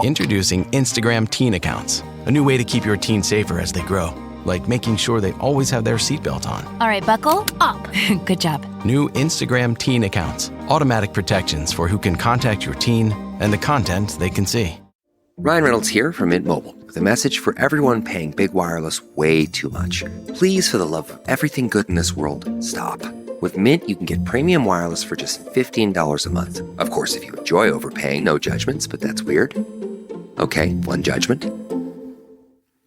Introducing Instagram Teen Accounts, a new way to keep your teen safer as they grow, like making sure they always have their seatbelt on. All right, buckle up. Good job. New Instagram Teen Accounts, automatic protections for who can contact your teen and the content they can see. Ryan Reynolds here from Mint Mobile with a message for everyone paying big wireless way too much. Please, for the love of everything good in this world, stop. With Mint, you can get premium wireless for just $15 a month. Of course, if you enjoy overpaying, no judgments, but that's weird. Okay, one judgment.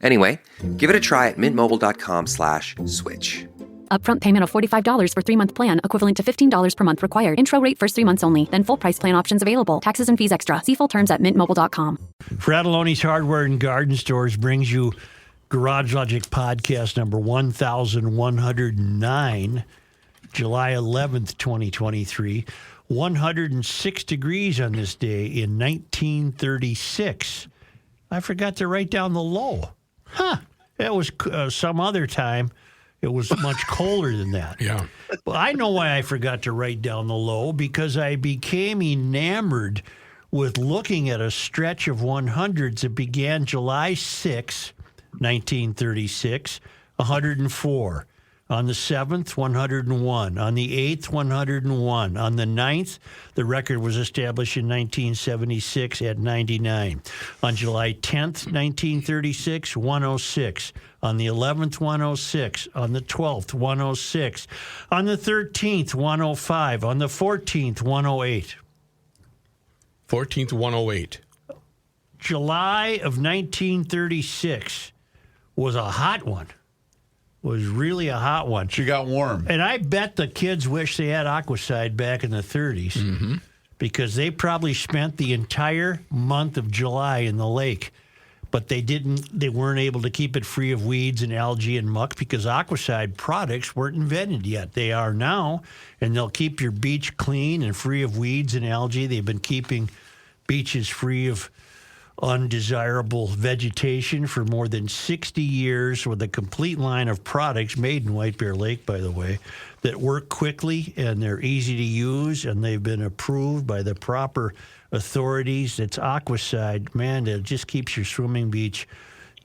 Anyway, give it a try at mintmobile.com/switch. Upfront payment of $45 for 3-month plan, equivalent to $15 per month required. Intro rate first 3 months only, then full price plan options available. Taxes and fees extra. See full terms at mintmobile.com. Fratelloni's Hardware and Garden Stores brings you Garage Logic podcast number 1109, July 11th, 2023. 106 degrees on this day in 1936. I forgot to write down the low. That was some other time. It was much colder than that. Yeah. Well, I know why I forgot to write down the low, because I became enamored with looking at a stretch of 100s that began July 6, 1936, 104. On the 7th, 101. On the 8th, 101. On the 9th, the record was established in 1976 at 99. On July 10th, 1936, 106. On the 11th, 106. On the 12th, 106. On the 13th, 105. On the 14th, 108. 14th, 108. July of 1936 was a hot one. Was really a hot one. She got warm. And I bet the kids wish they had Aquacide back in the 30s because they probably spent the entire month of July in the lake. But they weren't able to keep it free of weeds and algae and muck because Aquacide products weren't invented yet. They are now, and they'll keep your beach clean and free of weeds and algae. They've been keeping beaches free of undesirable vegetation for more than 60 years with a complete line of products made in White Bear Lake, by the way, that work quickly and they're easy to use and they've been approved by the proper authorities. It's Aquacide. Man, it just keeps your swimming beach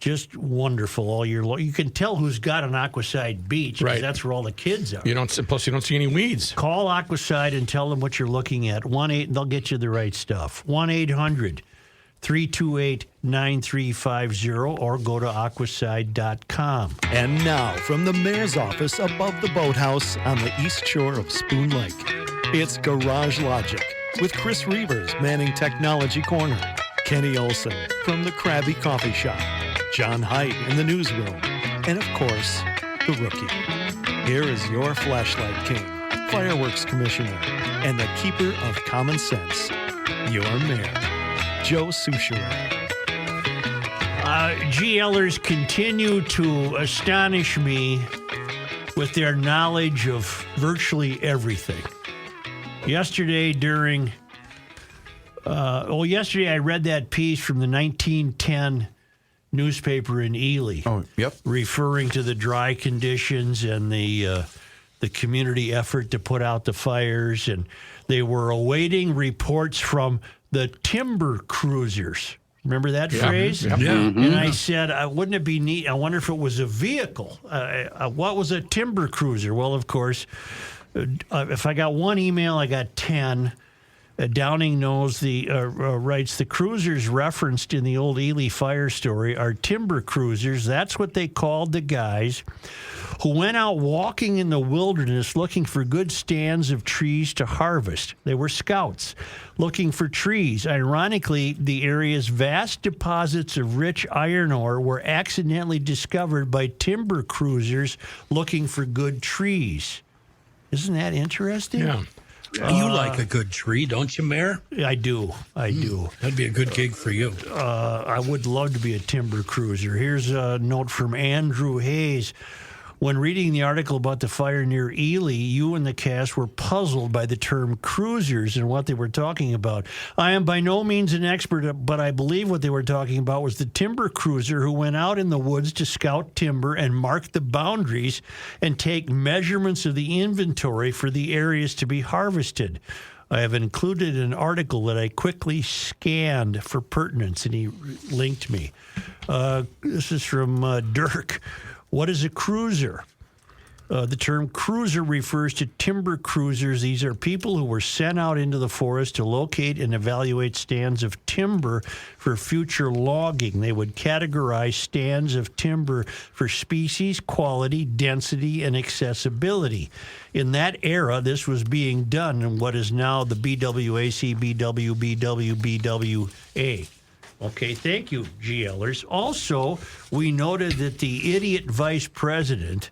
just wonderful all year long. You can tell who's got an Aquacide beach because that's where all the kids are. Plus, you don't see any weeds. Call Aquacide and tell them what you're looking at. 1-8, they'll get you the right stuff. 1-800-328-9350 or go to aquacide.com. And now, from the mayor's office above the boathouse on the east shore of Spoon Lake, it's Garage Logic with Chris Reavers manning Technology Corner, Kenny Olson from the Krabby Coffee Shop, John Heidt in the newsroom, and of course, the Rookie. Here is your Flashlight King, Fireworks Commissioner, and the Keeper of Common Sense, your Mayor, Joe Soucheray. GLers continue to astonish me with their knowledge of virtually everything. Yesterday I read that piece from the 1910 newspaper in Ely. Oh, yep. Referring to the dry conditions and the community effort to put out the fires, and they were awaiting reports from the timber cruisers. Remember that phrase? Yeah. And I said, wouldn't it be neat? I wonder if it was a vehicle. What was a timber cruiser? Well, of course, if I got one email, I got 10. Downing knows writes the cruisers referenced in the old Ely fire story are timber cruisers. That's what they called the guys who went out walking in the wilderness looking for good stands of trees to harvest. They were scouts looking for trees. Ironically, the area's vast deposits of rich iron ore were accidentally discovered by timber cruisers looking for good trees. Isn't that interesting? Yeah. You like a good tree, don't you, Mayor? I do. That'd be a good gig for you. I would love to be a timber cruiser. Here's a note from Andrew Hayes. When reading the article about the fire near Ely, you and the cast were puzzled by the term cruisers and what they were talking about. I am by no means an expert, but I believe what they were talking about was the timber cruiser who went out in the woods to scout timber and mark the boundaries and take measurements of the inventory for the areas to be harvested. I have included an article that I quickly scanned for pertinence, and he linked me. This is from Dirk. What is a cruiser? The term cruiser refers to timber cruisers. These are people who were sent out into the forest to locate and evaluate stands of timber for future logging. They would categorize stands of timber for species, quality, density, and accessibility. In that era, this was being done in what is now the BWAC, BWA. Okay, thank you, GLers. Also, we noted that the idiot vice president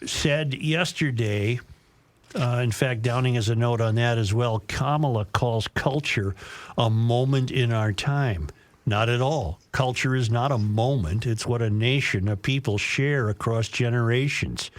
said yesterday, in fact, Downing has a note on that as well, Kamala calls culture a moment in our time. Not at all. Culture is not a moment. It's what a nation, a people share across generations.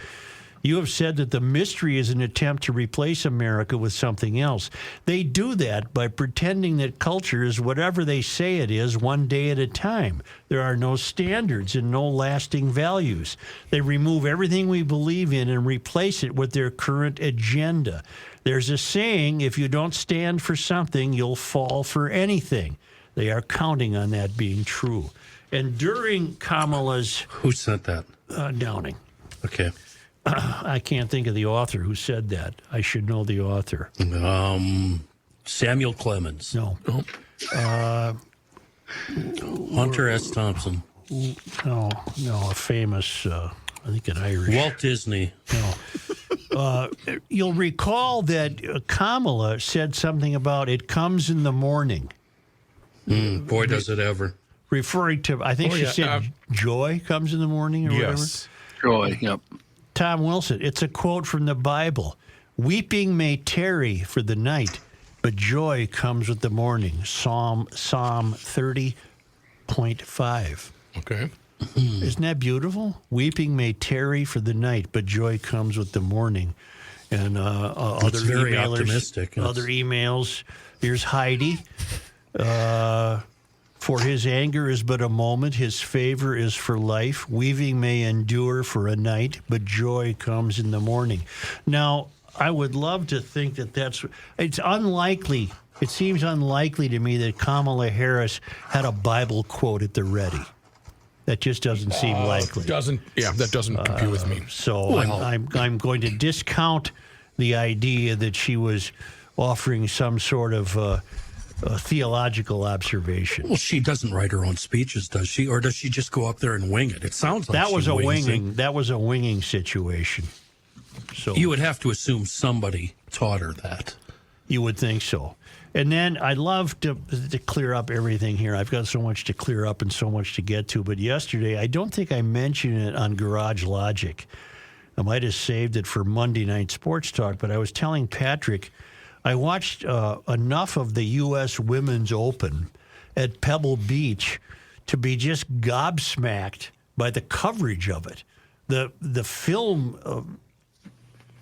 You have said that the mystery is an attempt to replace America with something else. They do that by pretending that culture is whatever they say it is, one day at a time. There are no standards and no lasting values. They remove everything we believe in and replace it with their current agenda. There's a saying, if you don't stand for something, you'll fall for anything. They are counting on that being true. And during Kamala's... Who said that? Downing. Okay. I can't think of the author who said that. I should know the author. Samuel Clemens. No. Hunter S. Thompson. No, a famous, I think an Irish. Walt Disney. No. You'll recall that Kamala said something about it comes in the morning. Boy, does it ever. Referring to, I think she said joy comes in the morning or Yes. whatever. Joy, yep. Tom Wilson, it's a quote from the Bible. Weeping may tarry for the night, but joy comes with the morning. Psalm 30.5. Okay. Isn't that beautiful? Weeping may tarry for the night, but joy comes with the morning. And other very emailers, optimistic. other emails. Here's Heidi. For his anger is but a moment, his favor is for life. Weaving may endure for a night, but joy comes in the morning. Now, I would love to think that it's unlikely. It seems unlikely to me that Kamala Harris had a Bible quote at the ready. That just doesn't seem likely. That doesn't compute with me. So I'm going to discount the idea that she was offering some sort of a theological observation. Well, she doesn't write her own speeches, does she? Or does she just go up there and wing it? It sounds like that was a wings winging. it. That was a winging situation. So You would have to assume somebody taught her that. You would think so. And then I'd love to clear up everything here. I've got so much to clear up and so much to get to. But yesterday, I don't think I mentioned it on Garage Logic. I might have saved it for Monday Night Sports Talk, but I was telling Patrick, I watched enough of the U.S. Women's Open at Pebble Beach to be just gobsmacked by the coverage of it. The film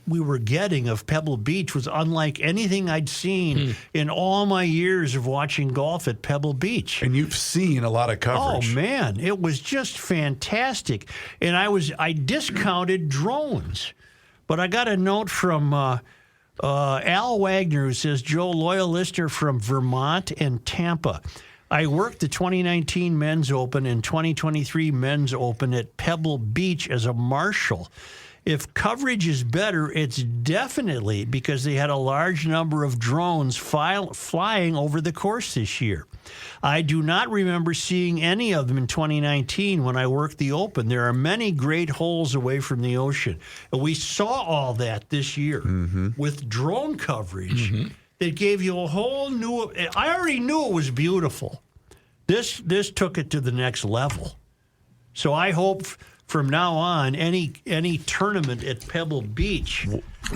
we were getting of Pebble Beach was unlike anything I'd seen in all my years of watching golf at Pebble Beach. And you've seen a lot of coverage. Oh, man, it was just fantastic. And I discounted drones. But I got a note from Al Wagner, who says, Joe, loyal listener from Vermont and Tampa. I worked the 2019 Men's Open and 2023 Men's Open at Pebble Beach as a marshal. If coverage is better, it's definitely because they had a large number of drones flying over the course this year. I do not remember seeing any of them in 2019 when I worked the Open. There are many great holes away from the ocean. And we saw all that this year with drone coverage that gave you a whole new... I already knew it was beautiful. This took it to the next level. So I hope... From now on, any tournament at Pebble Beach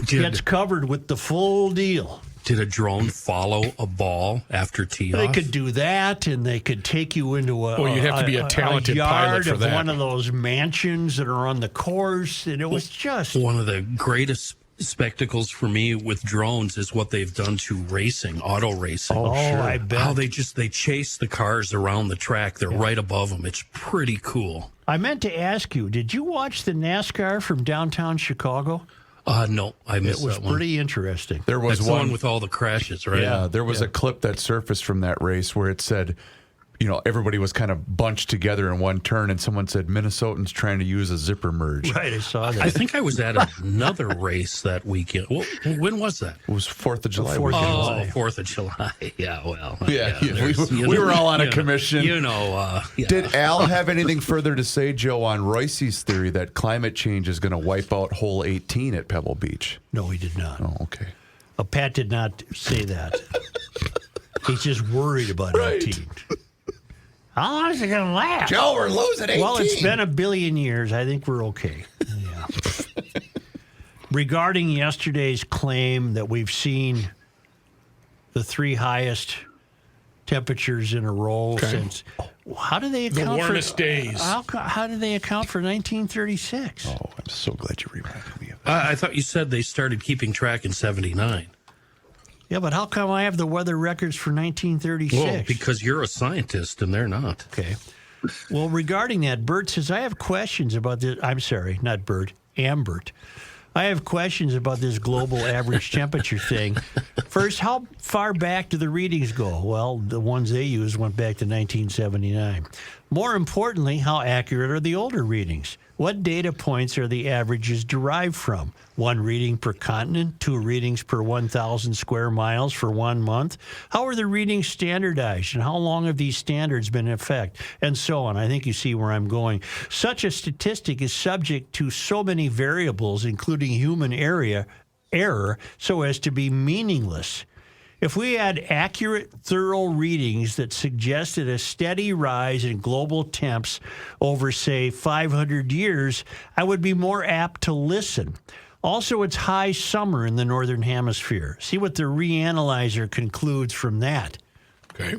gets covered with the full deal. Did a drone follow a ball after tee off? They could do that, and they could take you into you'd have to be a talented pilot for of that. one of those mansions that are on the course, and it was just... One of the greatest spectacles for me with drones is what they've done to racing, auto racing. Oh, sure. I bet. How they chase the cars around the track. They're right above them. It's pretty cool. I meant to ask you, did you watch the NASCAR from downtown Chicago? No, I missed that one. It was pretty interesting. There was That's the one with all the crashes, right? Yeah, there was a clip that surfaced from that race where it said, everybody was kind of bunched together in one turn, and someone said Minnesotans trying to use a zipper merge. Right, I saw that. I think I was at another race that weekend. When was that? It was 4th of July. 4th of July. Yeah, well. We were all on a commission. Did Al have anything further to say, Joe, on Royce's theory that climate change is going to wipe out hole 18 at Pebble Beach? No, he did not. Oh, okay. Pat did not say that. He's just worried about 18. How long is it going to last? Joe, we're losing 18. Well, it's been 1 billion years. I think we're okay. Yeah. Regarding yesterday's claim that we've seen the 3 highest temperatures in a row since, how do they account the warmest days? How do they account for 1936? Oh, I'm so glad you reminded me of that. I thought you said they started keeping track in 79. Yeah, but how come I have the weather records for 1936? Well, because you're a scientist and they're not. Okay. Well, regarding that, Bert says, I have questions about this. I'm sorry, not Bert, Ambert. I have questions about this global average temperature thing. First, how far back do the readings go? Well, the ones they used went back to 1979. More importantly, how accurate are the older readings? What data points are the averages derived from? 1 reading per continent, 2 readings per 1,000 square miles for 1 month? How are the readings standardized, and how long have these standards been in effect? And so on. I think you see where I'm going. Such a statistic is subject to so many variables, including human error, so as to be meaningless. If we had accurate, thorough readings that suggested a steady rise in global temps over, say, 500 years, I would be more apt to listen. Also, it's high summer in the Northern Hemisphere. See what the reanalyzer concludes from that. Okay.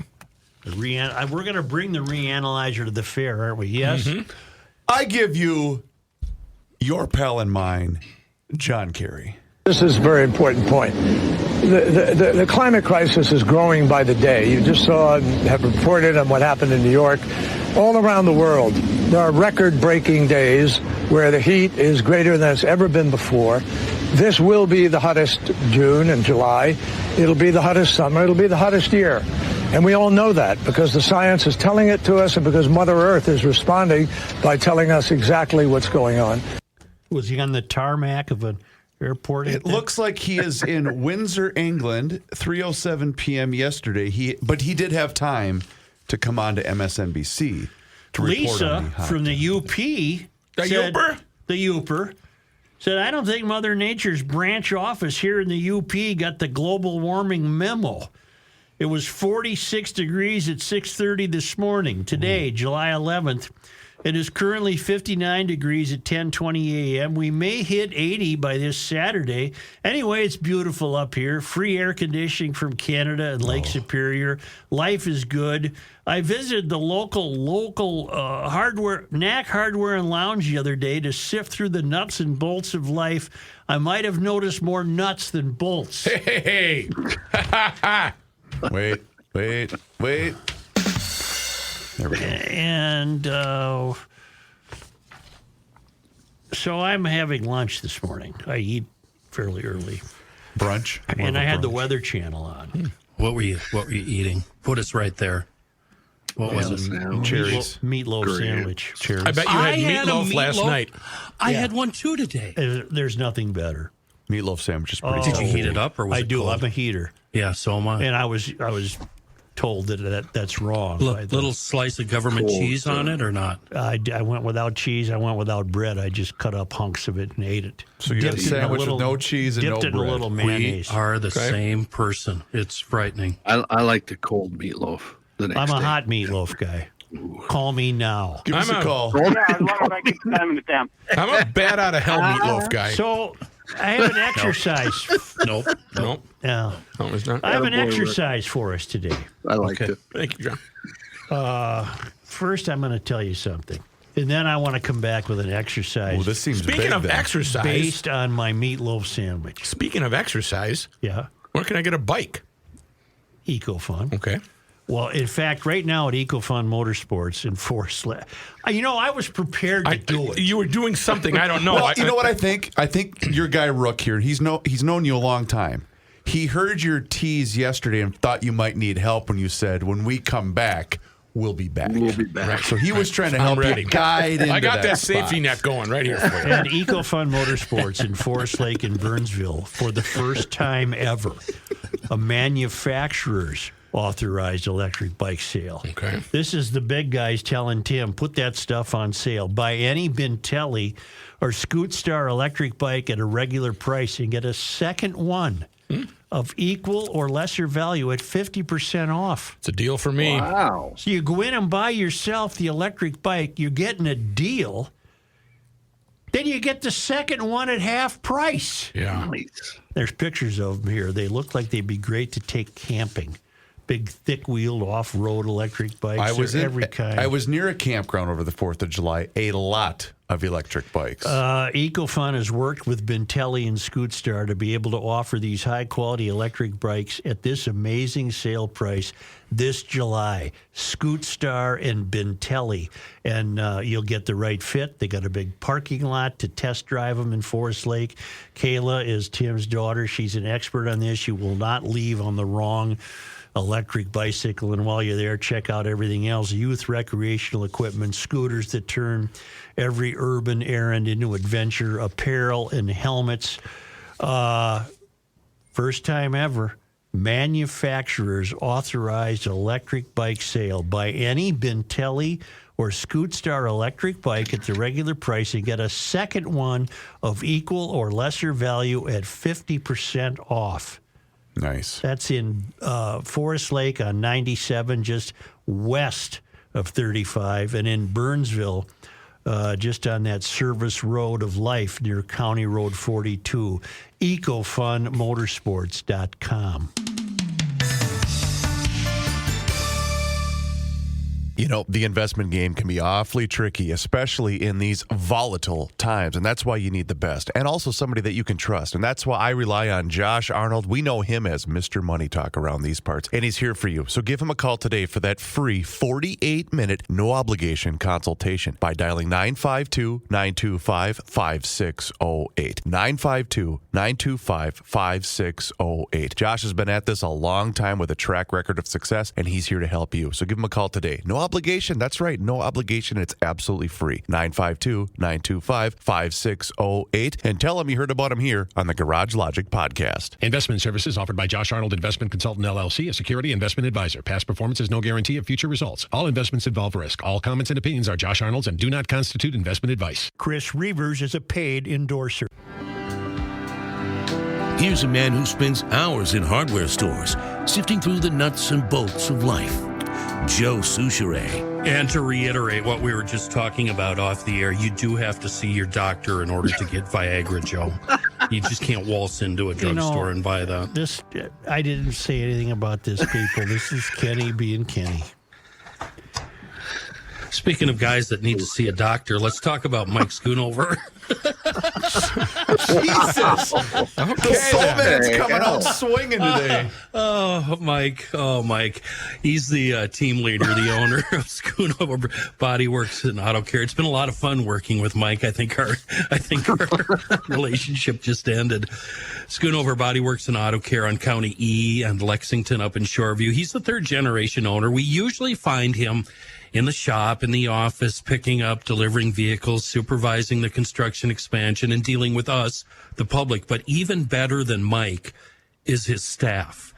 We're going to bring the reanalyzer to the fair, aren't we? Yes? Mm-hmm. I give you your pal and mine, John Kerry. This is a very important point. The climate crisis is growing by the day. You just have reported on what happened in New York. All around the world, there are record-breaking days where the heat is greater than it's ever been before. This will be the hottest June and July. It'll be the hottest summer. It'll be the hottest year. And we all know that because the science is telling it to us and because Mother Earth is responding by telling us exactly what's going on. Was he on the tarmac of an airport? It looks like he is in Windsor, England, 3:07 p.m. yesterday. But he did have time to come on to MSNBC to report on Lisa from the UP, the Youper, said, I don't think Mother Nature's branch office here in the UP got the global warming memo. It was 46 degrees at 6:30 this morning. Today, July 11th, it is currently 59 degrees at 10:20 a.m. We may hit 80 by this Saturday. Anyway, it's beautiful up here. Free air conditioning from Canada and Lake Superior. Life is good. I visited the local hardware, Knack Hardware and Lounge the other day to sift through the nuts and bolts of life. I might have noticed more nuts than bolts. Hey. Wait. There we go. And so I'm having lunch this morning. I eat fairly early. Brunch? And I had the Weather Channel on. What were you eating? Put us right there. What was it? Cherries. Meatloaf sandwich. Cherries. I bet you had meatloaf last night. I had one too today. There's nothing better. Meatloaf sandwich is pretty Did good. you heat it up or was I it do. cold? I'm a heater. Yeah, so am I. And I was told that's wrong. Little slice of government cheese on it or not? I went without cheese. I went without bread. I just cut up hunks of it and ate it. So you had a sandwich with no cheese and no bread. Dipped it in a little mayonnaise. We are the same person. It's frightening. I like the cold meatloaf the next I'm a day. hot meatloaf guy. Call me now. Give us a call. I'm a bat out of hell meatloaf guy. So I have an exercise. Nope. Yeah. No, it's not. I have an exercise for us today. I liked it. Thank you, John. First, I'm going to tell you something. And then I want to come back with an exercise Well, this seems Speaking big of then. exercise, based on my meatloaf sandwich. speaking of exercise, Yeah. where can I get a bike? EcoFun. Okay. Well, in fact, right now at EcoFun Motorsports in Forest Lake, I was prepared to do it. You were doing something. I don't know. Well, you know what I think? I think your guy Rook here, he's known you a long time. He heard your tease yesterday and thought you might need help when you said, when we come back, we'll be back. We'll be back. Right. So he was trying to help you guide into I got that spot. safety net going right here for you. And EcoFun Motorsports in Forest Lake in Burnsville, for the first time ever, a manufacturer's authorized electric bike sale. Okay. This is the big guys telling Tim, put that stuff on sale. Buy any Bintelli or Scootstar electric bike at a regular price and get a second one of equal or lesser value at 50% off. It's a deal for me. Wow. So you go in and buy yourself the electric bike, you're getting a deal. Then you get the second one at half price. Yeah. Nice. There's pictures of them here. They look like they'd be great to take camping. Big, thick-wheeled off-road electric bikes. I was every kind. I was near a campground over the 4th of July. A lot of electric bikes. EcoFun has worked with Bintelli and Scootstar to be able to offer these high-quality electric bikes at this amazing sale price this July. Scootstar and Bintelli. And you'll get the right fit. They got a big parking lot to test drive them in Forest Lake. Kayla is Tim's daughter. She's an expert on this. You will not leave on the wrong electric bicycle. And while you're there, check out everything else. Youth recreational equipment, scooters that turn every urban errand into adventure, apparel and helmets. First time ever, manufacturer's authorized electric bike sale. Buy any Bintelli or Scootstar electric bike at the regular price and get a second one of equal or lesser value at 50% off. Nice. That's in Forest Lake on 97, just west of 35, and in Burnsville, just on that service road of life near County Road 42. EcoFunMotorsports.com. You know, the investment game can be awfully tricky, especially in these volatile times. And that's why you need the best and also somebody that you can trust. And that's why I rely on Josh Arnold. We know him as Mr. Money Talk around these parts. And he's here for you. So give him a call today for that free 48-minute, no-obligation consultation by dialing 952-925-5608. 952-925-5608. Josh has been at this a long time with a track record of success, and he's here to help you. So give him a call today. No obligation. That's right. No obligation. It's absolutely free. 952-925-5608. And tell him you heard about him here on the Garage Logic podcast. Investment services offered by Josh Arnold Investment Consultant LLC, a security investment advisor. Past performance is no guarantee of future results. All investments involve risk. All comments and opinions are Josh Arnold's and do not constitute investment advice. Chris Reavers is a paid endorser. Here's a man who spends hours in hardware stores, sifting through the nuts and bolts of life. Joe Souchere. And to reiterate what we were just talking about off the air, you do have to see your doctor in order to get Viagra, Joe. You just can't waltz into a drugstore and buy that. I didn't say anything about this, people. This is Kenny being Kenny. Speaking of guys that need to see a doctor, let's talk about Mike Schoonover. Jesus. Okay. The soul man's coming out swinging today. Mike. He's the team leader, the owner of Schoonover Body Works and Auto Care. It's been a lot of fun working with Mike. I think our relationship just ended. Schoonover Body Works and Auto Care on County E and Lexington up in Shoreview. He's the third generation owner. We usually find him in the shop, in the office, picking up, delivering vehicles, supervising the construction expansion, and dealing with us, the public. But even better than Mike is his staff.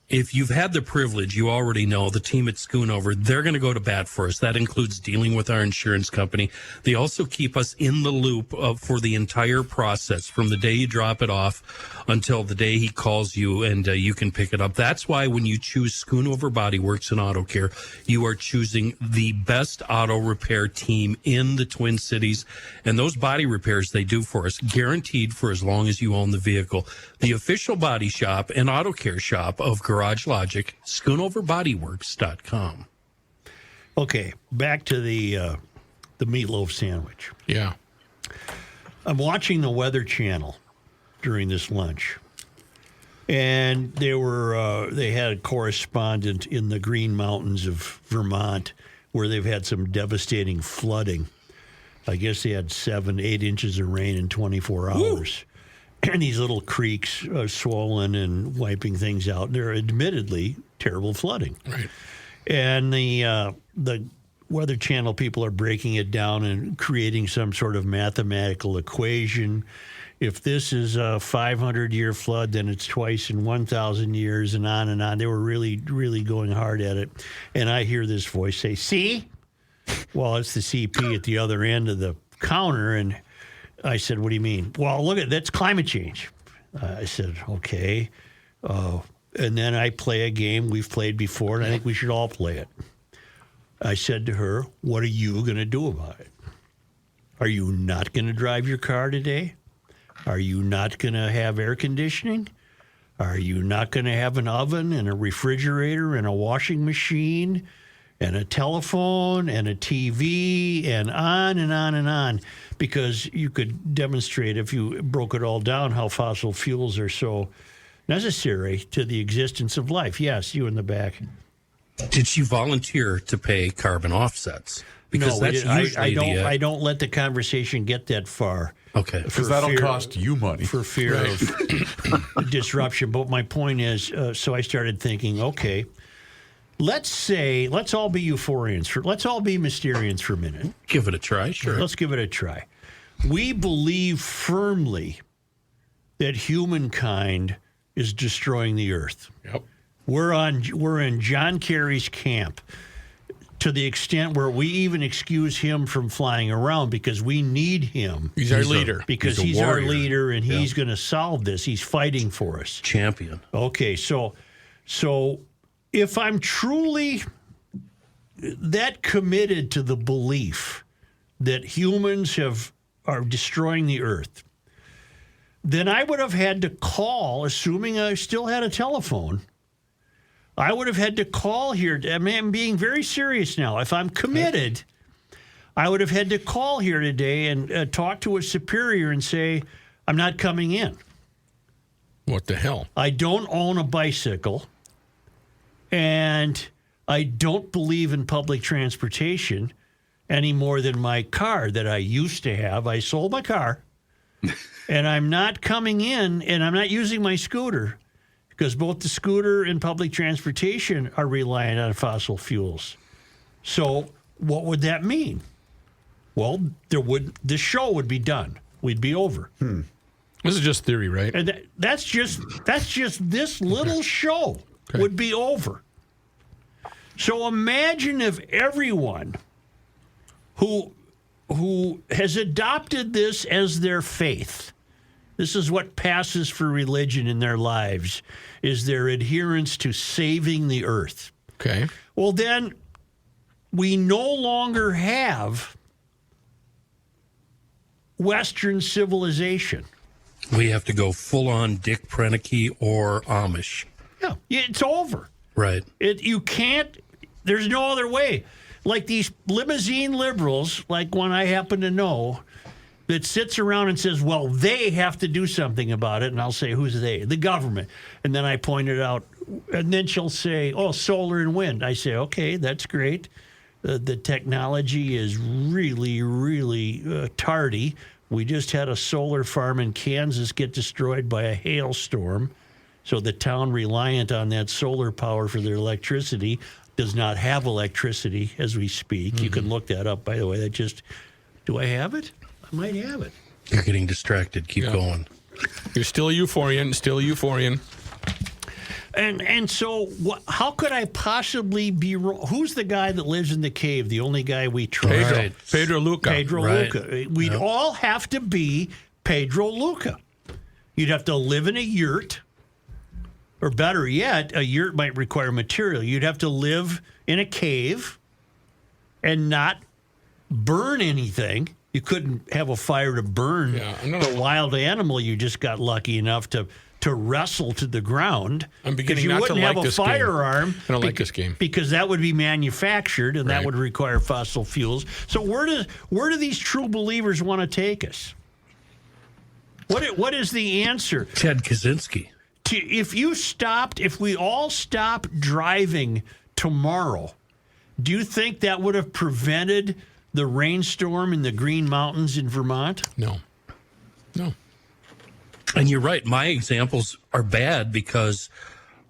If you've had the privilege, you already know the team at Schoonover, they're going to go to bat for us. That includes dealing with our insurance company. They also keep us in the loop for the entire process, from the day you drop it off until the day he calls you and you can pick it up. That's why when you choose Schoonover Body Works and Auto Care, you are choosing the best auto repair team in the Twin Cities. And those body repairs they do for us, guaranteed for as long as you own the vehicle. The official body shop and auto care shop of Garage Logic, SchoonoverBodyWorks.com. Okay, back to the meatloaf sandwich. Yeah. I'm watching the Weather Channel during this lunch. And they had a correspondent in the Green Mountains of Vermont where they've had some devastating flooding. I guess they had 7-8 inches of rain in 24 hours. And these little creeks are swollen and wiping things out. They're admittedly terrible flooding. Right. And the Weather Channel people are breaking it down and creating some sort of mathematical equation. If this is a 500-year flood, then it's twice in 1,000 years, and on and on. They were really, really going hard at it. And I hear this voice say, "See?" Well, it's the CP at the other end of the counter, and I said, "What do you mean?" "Well, look that's climate change." I said, "Okay." And then I play a game we've played before, and I think we should all play it. I said to her, "What are you going to do about it? Are you not going to drive your car today? Are you not going to have air conditioning? Are you not going to have an oven and a refrigerator and a washing machine and a telephone and a TV and on and on and on?" Because you could demonstrate, if you broke it all down, how fossil fuels are so necessary to the existence of life. Yes, you in the back. Did she volunteer to pay carbon offsets? Because no, that's usually I don't let the conversation get that far. Okay. Because that'll cost you money. For fear of disruption. But my point is, so I started thinking, okay, let's all be euphorians. Let's all be Mysterians for a minute. Give it a try, sure. Let's give it a try. We believe firmly that humankind is destroying the earth. Yep. We're in John Kerry's camp to the extent where we even excuse him from flying around because we need him. He's our leader. Because he's our leader, and he's going to solve this. He's fighting for us. Champion. Okay, so if I'm truly that committed to the belief that humans are destroying the earth, then I would have had to call, assuming I still had a telephone, I would have had to call here. I'm being very serious now. If I'm committed, I would have had to call here today and talk to a superior and say, "I'm not coming in." What the hell? I don't own a bicycle, and I don't believe in public transportation any more than my car that I used to have. I sold my car, and I'm not coming in, and I'm not using my scooter, because both the scooter and public transportation are reliant on fossil fuels. So what would that mean? Well, the show would be done. We'd be over. This is just theory, right? And that's just this little show would be over. So imagine if everyone who has adopted this as their faith, this is what passes for religion in their lives, is their adherence to saving the earth. Okay. Well, then we no longer have Western civilization. We have to go full-on Dick Proenneke or Amish. Yeah, it's over. Right. You can't, there's no other way. Like these limousine liberals, like one I happen to know, that sits around and says, well, they have to do something about it. And I'll say, who's they? The government. And then I point it out. And then she'll say, oh, solar and wind. I say, okay, that's great. The technology is really, really tardy. We just had a solar farm in Kansas get destroyed by a hailstorm. So the town reliant on that solar power for their electricity does not have electricity as we speak. Mm-hmm. You can look that up, by the way. Do I have it? I might have it. You're getting distracted. Keep going. You're still a euphorian. And so how could I possibly be wrong? Who's the guy that lives in the cave? The only guy we trust? Pedro Luca. Pedro Luca. We'd all have to be Pedro Luca. You'd have to live in a yurt. Or better yet, a yurt might require material. You'd have to live in a cave and not burn anything. You couldn't have a fire to burn the wild animal you just got lucky enough to wrestle to the ground. I'm beginning not to like this game. Firearm. I don't like this game. Because that would be manufactured, and that would require fossil fuels. So where do these true believers want to take us? What is the answer? Ted Kaczynski. If we all stopped driving tomorrow, do you think that would have prevented the rainstorm in the Green Mountains in Vermont? No. And you're right. My examples are bad because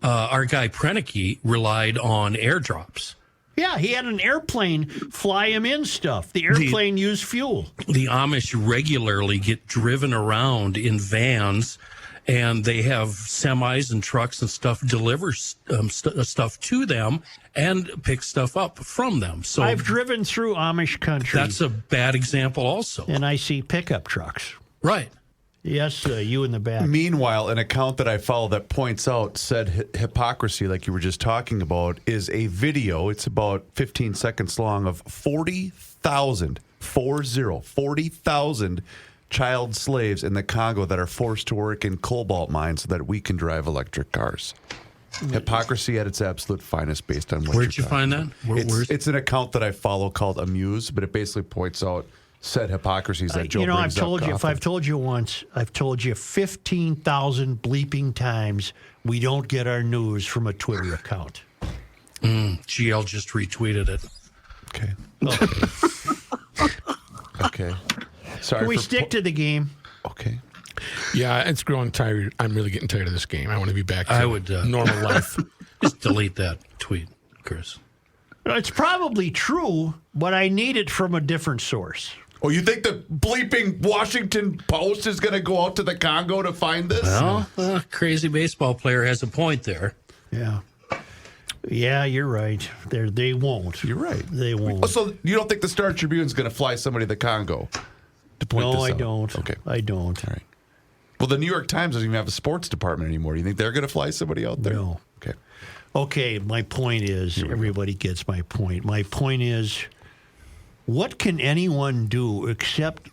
our guy Prenicky relied on airdrops. Yeah, he had an airplane fly him in stuff. The airplane used fuel. The Amish regularly get driven around in vans, and they have semis and trucks and stuff deliver stuff to them and pick stuff up from them. So I've driven through Amish country. That's a bad example also. And I see pickup trucks. Right. Yes, you in the back. Meanwhile, an account that I follow that points out said hypocrisy, like you were just talking about, is a video. It's about 15 seconds long of 40,000 child slaves in the Congo that are forced to work in cobalt mines so that we can drive electric cars. Hypocrisy at its absolute finest based on what Where'd you find that? It's an account that I follow called Amuse, but it basically points out said hypocrisies that Joe brings I've told up you, if I've told you once, I've told you 15,000 bleeping times we don't get our news from a Twitter account. GL just retweeted it. Okay. Sorry. Can we stick to the game? Okay. Yeah, it's growing tired. I'm really getting tired of this game. I want to be back to normal life. Just delete that tweet, Chris. It's probably true, but I need it from a different source. Oh, you think the bleeping Washington Post is going to go out to the Congo to find this? Well, a crazy baseball player has a point there. Yeah. Yeah, you're right. They won't. You're right. They won't. Oh, so you don't think the Star Tribune's going to fly somebody to the Congo to point this out? No, I don't. Okay. I don't. All right. Well, the New York Times doesn't even have a sports department anymore. Do you think they're going to fly somebody out there? No. Okay. Okay, my point is, everybody gets my point. My point is, what can anyone do except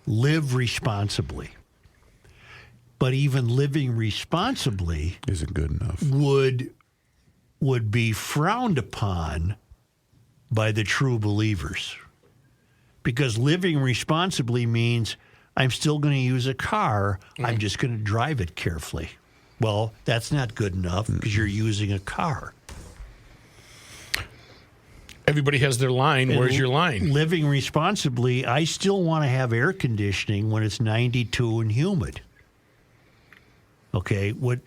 live responsibly? But even living responsibly isn't good enough. Would be frowned upon by the true believers. Because living responsibly means I'm still going to use a car, I'm just going to drive it carefully. Well, that's not good enough because you're using a car. Everybody has their line. And Where's your line? Living responsibly, I still want to have air conditioning when it's 92 and humid. Okay, what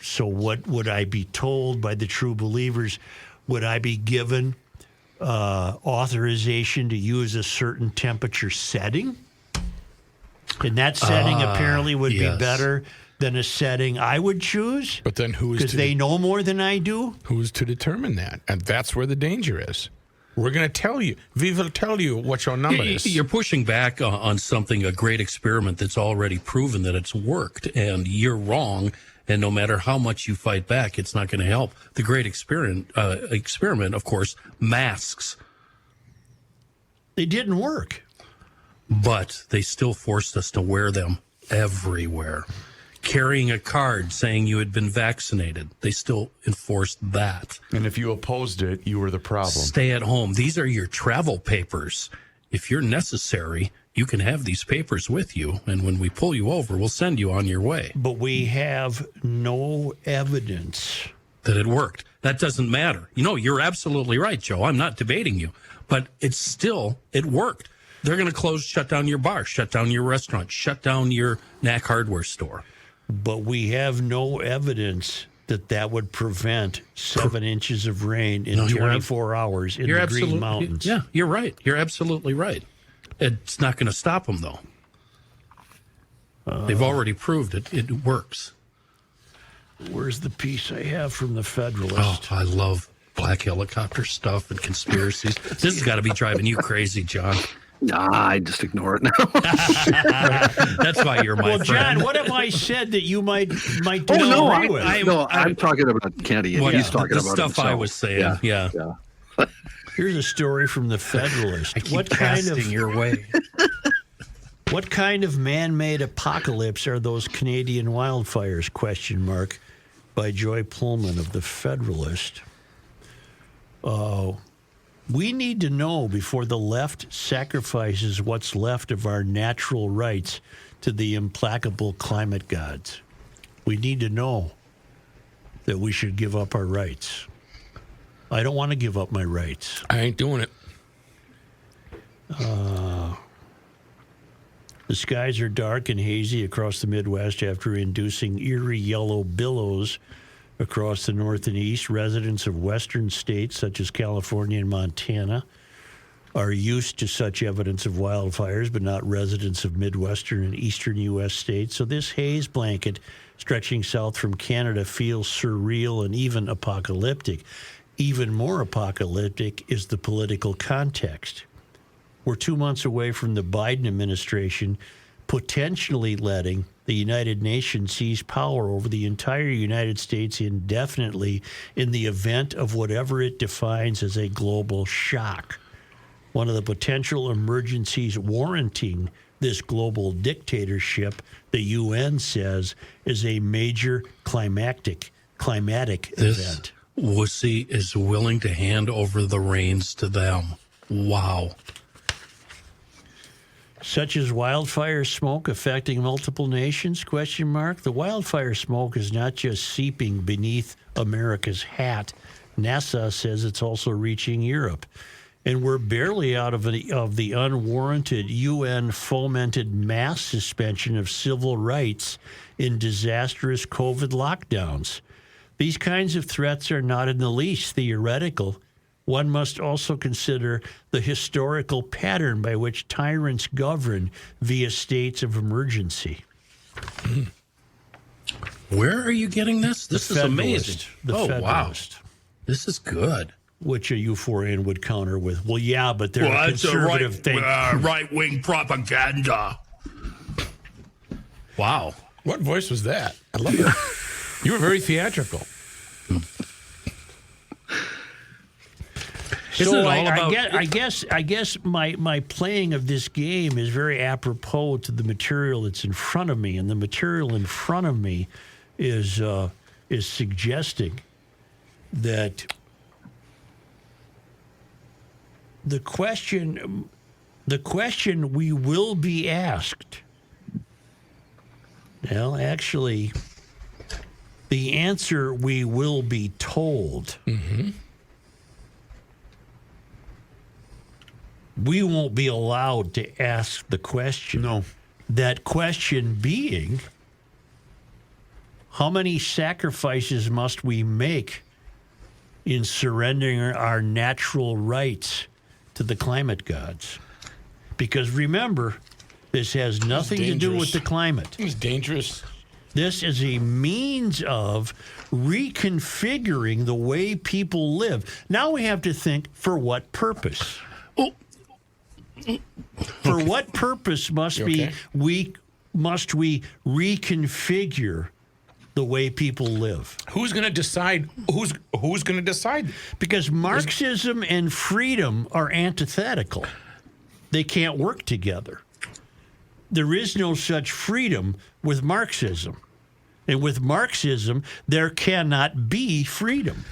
would I be told by the true believers? Would I be given authorization to use a certain temperature setting? And that setting apparently would be better than a setting I would choose. But then who is because they know more than I do? Who's to determine that? And that's where the danger is. We're going to tell you. We will tell you what your number is. You're pushing back on something, a great experiment that's already proven that it's worked, and you're wrong. And no matter how much you fight back, it's not going to help. The great experiment, of course, masks. They didn't work. But they still forced us to wear them everywhere. Carrying a card saying you had been vaccinated, they still enforced that. And if you opposed it, you were the problem. Stay at home. These are your travel papers. If you're necessary, you can have these papers with you, and when we pull you over, we'll send you on your way. But we have no evidence that it worked. That doesn't matter. You know, you're absolutely right, Joe. I'm not debating you. But it worked. They're going to shut down your bar, shut down your restaurant, shut down your Knack hardware store. But we have no evidence that would prevent 7 inches of rain in 24 hours in the Green Mountains. Yeah, you're right. You're absolutely right. It's not going to stop them, though. They've already proved it. It works. Where's the piece I have from the Federalist? Oh, I love black helicopter stuff and conspiracies. This has got to be driving you crazy, John. Nah, I just ignore it now. That's why you're my friend. John, what have I said that you might disagree with? I'm talking about Kennedy, and he's talking about stuff himself. I was saying. Yeah. Here's a story from the Federalist. I keep casting your way. What kind of man-made apocalypse are those Canadian wildfires? ? By Joy Pullman of the Federalist. We need to know before the left sacrifices what's left of our natural rights to the implacable climate gods. We need to know. that we should give up our rights. I don't want to give up my rights. I ain't doing it. The skies are dark and hazy across the Midwest after inducing eerie yellow billows across the north and east. Residents of western states such as California and Montana are used to such evidence of wildfires, but not residents of Midwestern and eastern U.S. states. So this haze blanket stretching south from Canada feels surreal and even apocalyptic. Even more apocalyptic is the political context. We're 2 months away from the Biden administration potentially letting the United Nations seize power over the entire United States indefinitely in the event of whatever it defines as a global shock. One of the potential emergencies warranting this global dictatorship, the UN says, is a major climatic event. This wussy is willing to hand over the reins to them. Wow. Such as wildfire smoke affecting multiple nations? The wildfire smoke is not just seeping beneath America's hat. NASA says it's also reaching Europe. And we're barely out of the unwarranted UN-fomented mass suspension of civil rights in disastrous COVID lockdowns. These kinds of threats are not in the least theoretical. One must also consider the historical pattern by which tyrants govern via states of emergency. Where are you getting this? This is amazing. Wow. This is good. Which a Euphorian would counter with, well, yeah, but they're a conservative thing. Right-wing propaganda. Wow. What voice was that? I love it. You were very theatrical. So I guess my playing of this game is very apropos to the material that's in front of me, and the material in front of me is suggesting that the question we will be asked. Well, actually, the answer we will be told. Mm-hmm. We won't be allowed to ask the question. No. That question being, how many sacrifices must we make in surrendering our natural rights to the climate gods? Because remember, this has nothing to do with the climate. It's dangerous. This is a means of reconfiguring the way people live. Now we have to think, for what purpose? For what purpose must we reconfigure the way people live? Who's going to decide? Who's going to decide? Because Marxism and freedom are antithetical. They can't work together. There is no such freedom with Marxism. And with Marxism, there cannot be freedom.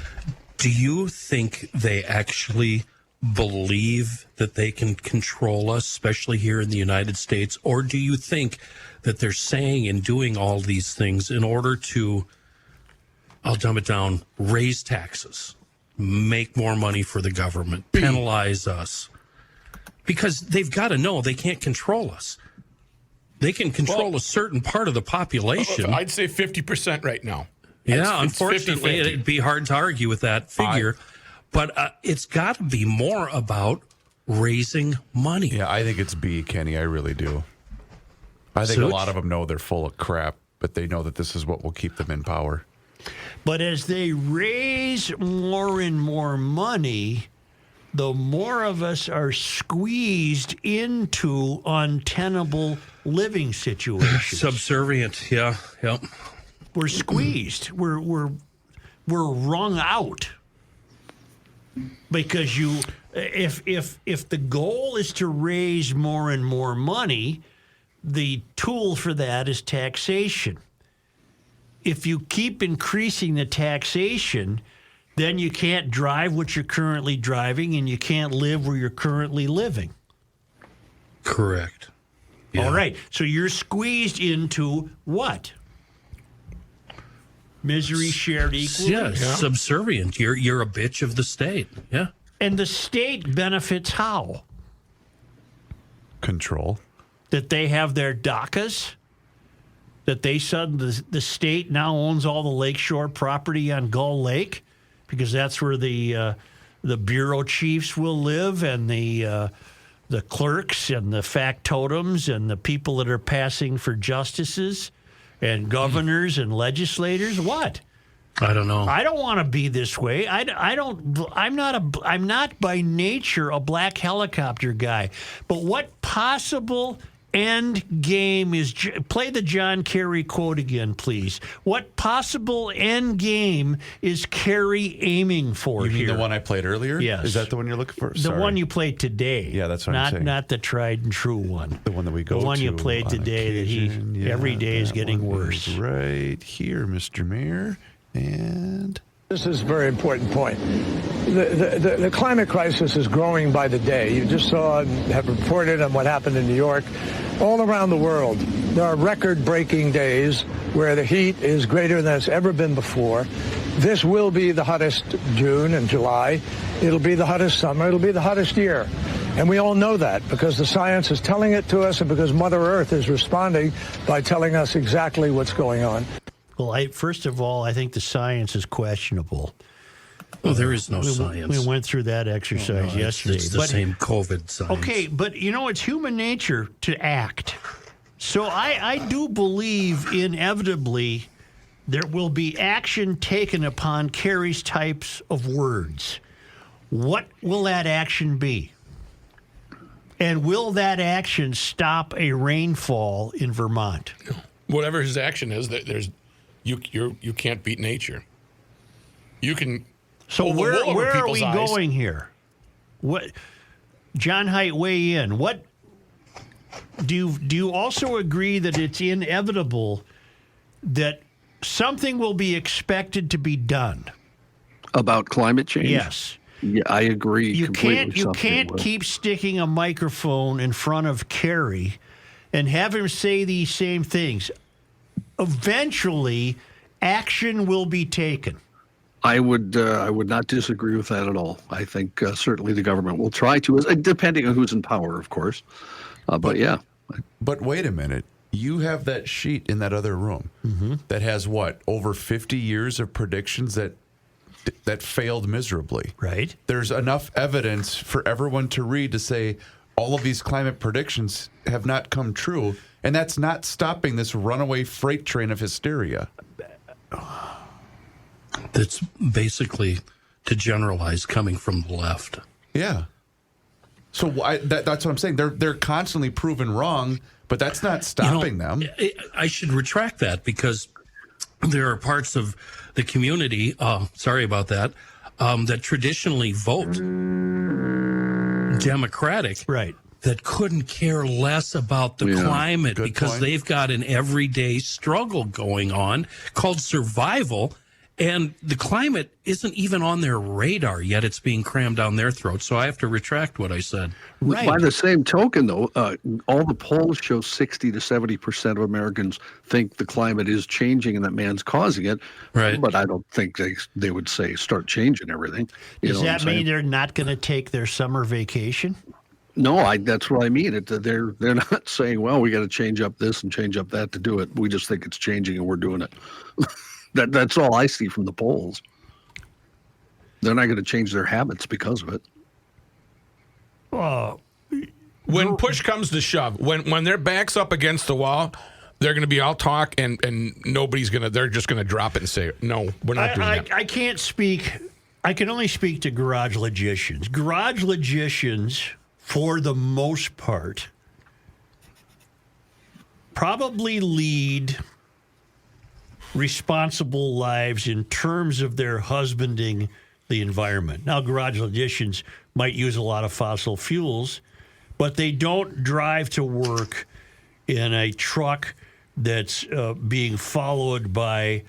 Do you think they actually believe that they can control us, especially here in the United States? Or do you think that they're saying and doing all these things in order to, I'll dumb it down, raise taxes, make more money for the government, penalize us? Because they've got to know they can't control us. They can control a certain part of the population. I'd say 50% right now. Yeah, unfortunately, it'd be hard to argue with that figure. But it's got to be more about raising money. Yeah, I think it's B, Kenny. I really do. I think a lot of them know they're full of crap, but they know that this is what will keep them in power. But as they raise more and more money, the more of us are squeezed into untenable living situations. Subservient, yeah. We're squeezed. We're wrung out. Because if the goal is to raise more and more money, the tool for that is taxation. If you keep increasing the taxation, then you can't drive what you're currently driving, and you can't live where you're currently living. Correct. Yeah. All right. So you're squeezed into what? Misery shared equally. Yeah, subservient. You're a bitch of the state. Yeah. And the state benefits how? Control. That they have their DACAs? That the state now owns all the lakeshore property on Gull Lake? Because that's where the bureau chiefs will live, and the clerks and the factotums and the people that are passing for justices and governors and legislators. What? I don't know. I don't want to be this way. I'm not by nature a black helicopter guy. But what possible end game is? Play the John Kerry quote again, please. What possible end game is Kerry aiming for? You mean here? the one I played earlier? Yes. Is that the one you're looking for? The one you played today. Yeah, that's what I'm saying. Not the tried and true one. The one that we go to. The one you played today that every day is getting worse. Right here, Mr. Mayor. And this is a very important point. The climate crisis is growing by the day. You just have reported on what happened in New York. All around the world, there are record-breaking days where the heat is greater than it's ever been before. This will be the hottest June and July. It'll be the hottest summer. It'll be the hottest year. And we all know that because the science is telling it to us and because Mother Earth is responding by telling us exactly what's going on. Well, first of all, I think the science is questionable. Well, there is no science. We went through that exercise yesterday. It's the same COVID science. Okay, but it's human nature to act. So I do believe inevitably there will be action taken upon Kerry's types of words. What will that action be? And will that action stop a rainfall in Vermont? Whatever his action is, you can't beat nature. You can. So where are we going here? What, John Heidt, weigh in. What do you also agree that it's inevitable that something will be expected to be done about climate change? Yes. Yeah, I agree. You can't keep sticking a microphone in front of Kerry and have him say these same things. Eventually, action will be taken. I would not disagree with that at all. I think certainly the government will try to, depending on who's in power, of course. But yeah. But wait a minute. You have that sheet in that other room that has over 50 years of predictions that failed miserably. Right. There's enough evidence for everyone to read to say all of these climate predictions have not come true, and that's not stopping this runaway freight train of hysteria. That's basically, to generalize, coming from the left. Yeah. So that's what I'm saying. They're constantly proven wrong, but that's not stopping them. I should retract that because there are parts of the community, sorry about that, that traditionally vote Democratic. Right. That couldn't care less about the climate because they've got an everyday struggle going on called survival. And the climate isn't even on their radar, yet it's being crammed down their throats. So I have to retract what I said. Right. By the same token, though, all the polls show 60 to 70% of Americans think the climate is changing and that man's causing it. Right. But I don't think they would say start changing everything. Does that mean they're not going to take their summer vacation? No, that's what I mean. They're not saying, well, we got to change up this and change up that to do it. We just think it's changing and we're doing it. That's all I see from the polls. They're not going to change their habits because of it. When push comes to shove, when their back's up against the wall, they're going to be all talk and nobody's going to. They're just going to drop it and say, no, we're not doing that. I can't speak. I can only speak to garage logicians. Garage logicians, for the most part, probably lead responsible lives in terms of their husbanding the environment. Now, garage logicians might use a lot of fossil fuels, but they don't drive to work in a truck that's being followed by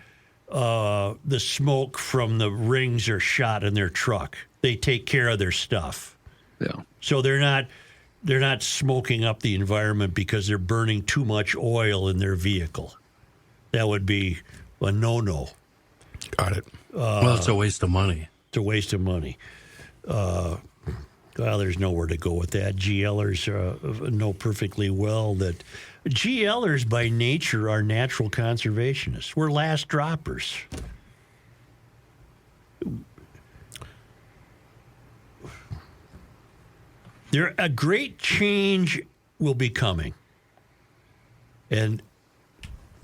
the smoke from the rings or shot in their truck. They take care of their stuff. Yeah. So they're not smoking up the environment because they're burning too much oil in their vehicle. That would be a no-no. Got it. Well, it's a waste of money. It's a waste of money. Well, there's nowhere to go with that. GLers know perfectly well that GLers by nature are natural conservationists. We're last droppers. A great change will be coming. And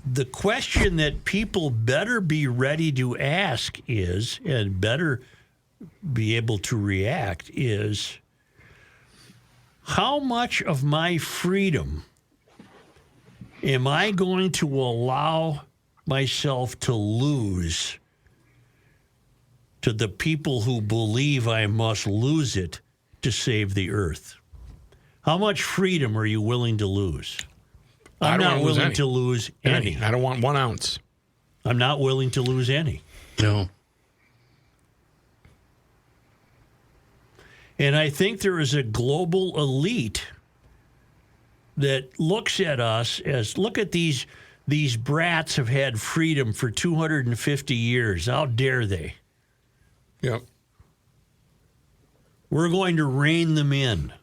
the question that people better be ready to ask is, and better be able to react is, how much of my freedom am I going to allow myself to lose to the people who believe I must lose it to save the earth? How much freedom are you willing to lose? I'm not willing to lose any. I don't want 1 ounce. I'm not willing to lose any. No. And I think there is a global elite that looks at us as, look at these brats have had freedom for 250 years. How dare they? Yep. We're going to rein them in.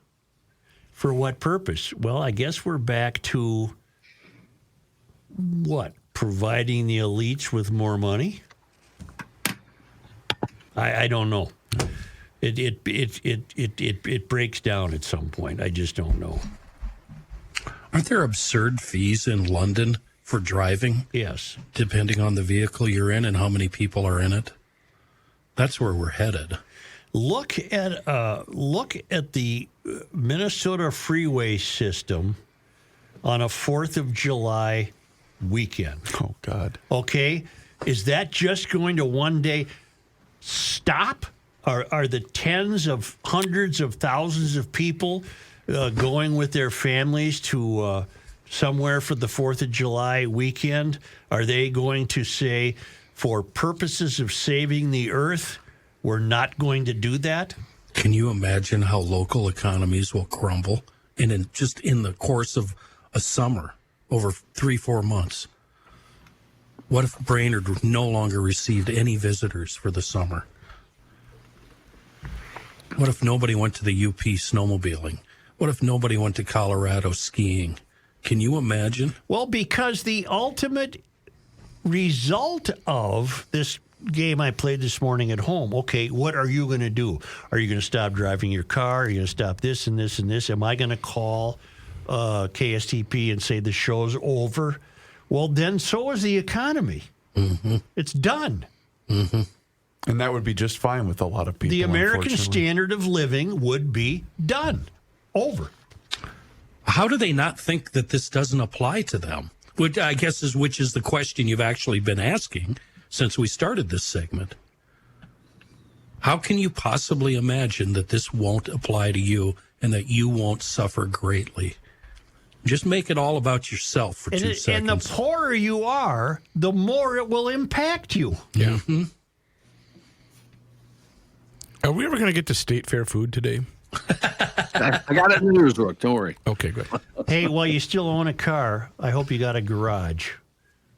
For what purpose? Well, I guess we're back to what? Providing the elites with more money? I don't know. It breaks down at some point. I just don't know. Aren't there absurd fees in London for driving? Yes. Depending on the vehicle you're in and how many people are in it? That's where we're headed. Look at the Minnesota freeway system on a 4th of July weekend. Oh, God. Okay. Is that just going to one day stop? Are the tens of hundreds of thousands of people going with their families to somewhere for the 4th of July weekend? Are they going to say, for purposes of saving the earth, we're not going to do that? Can you imagine how local economies will crumble in the course of a summer over 3-4 months? What if Brainerd no longer received any visitors for the summer? What if nobody went to the UP snowmobiling? What if nobody went to Colorado skiing? Can you imagine? Well, because the ultimate result of this game I played this morning at home, okay, what are you going to do? Are you going to stop driving your car? Are you going to stop this and this and this? Am I going to call KSTP and say the show's over? Well, then so is the economy. Mm-hmm. It's done. Mm-hmm. And that would be just fine with a lot of people. The American standard of living would be done. Over. How do they not think that this doesn't apply to them? Which I guess is the question you've actually been asking since we started this segment. How can you possibly imagine that this won't apply to you and that you won't suffer greatly? Just make it all about yourself for 2 seconds. And the poorer you are, the more it will impact you. Yeah. Mm-hmm. Are we ever going to get to State Fair food today? I got it in the newsbook. Don't worry. Okay, good. Hey, while you still own a car, I hope you got a garage.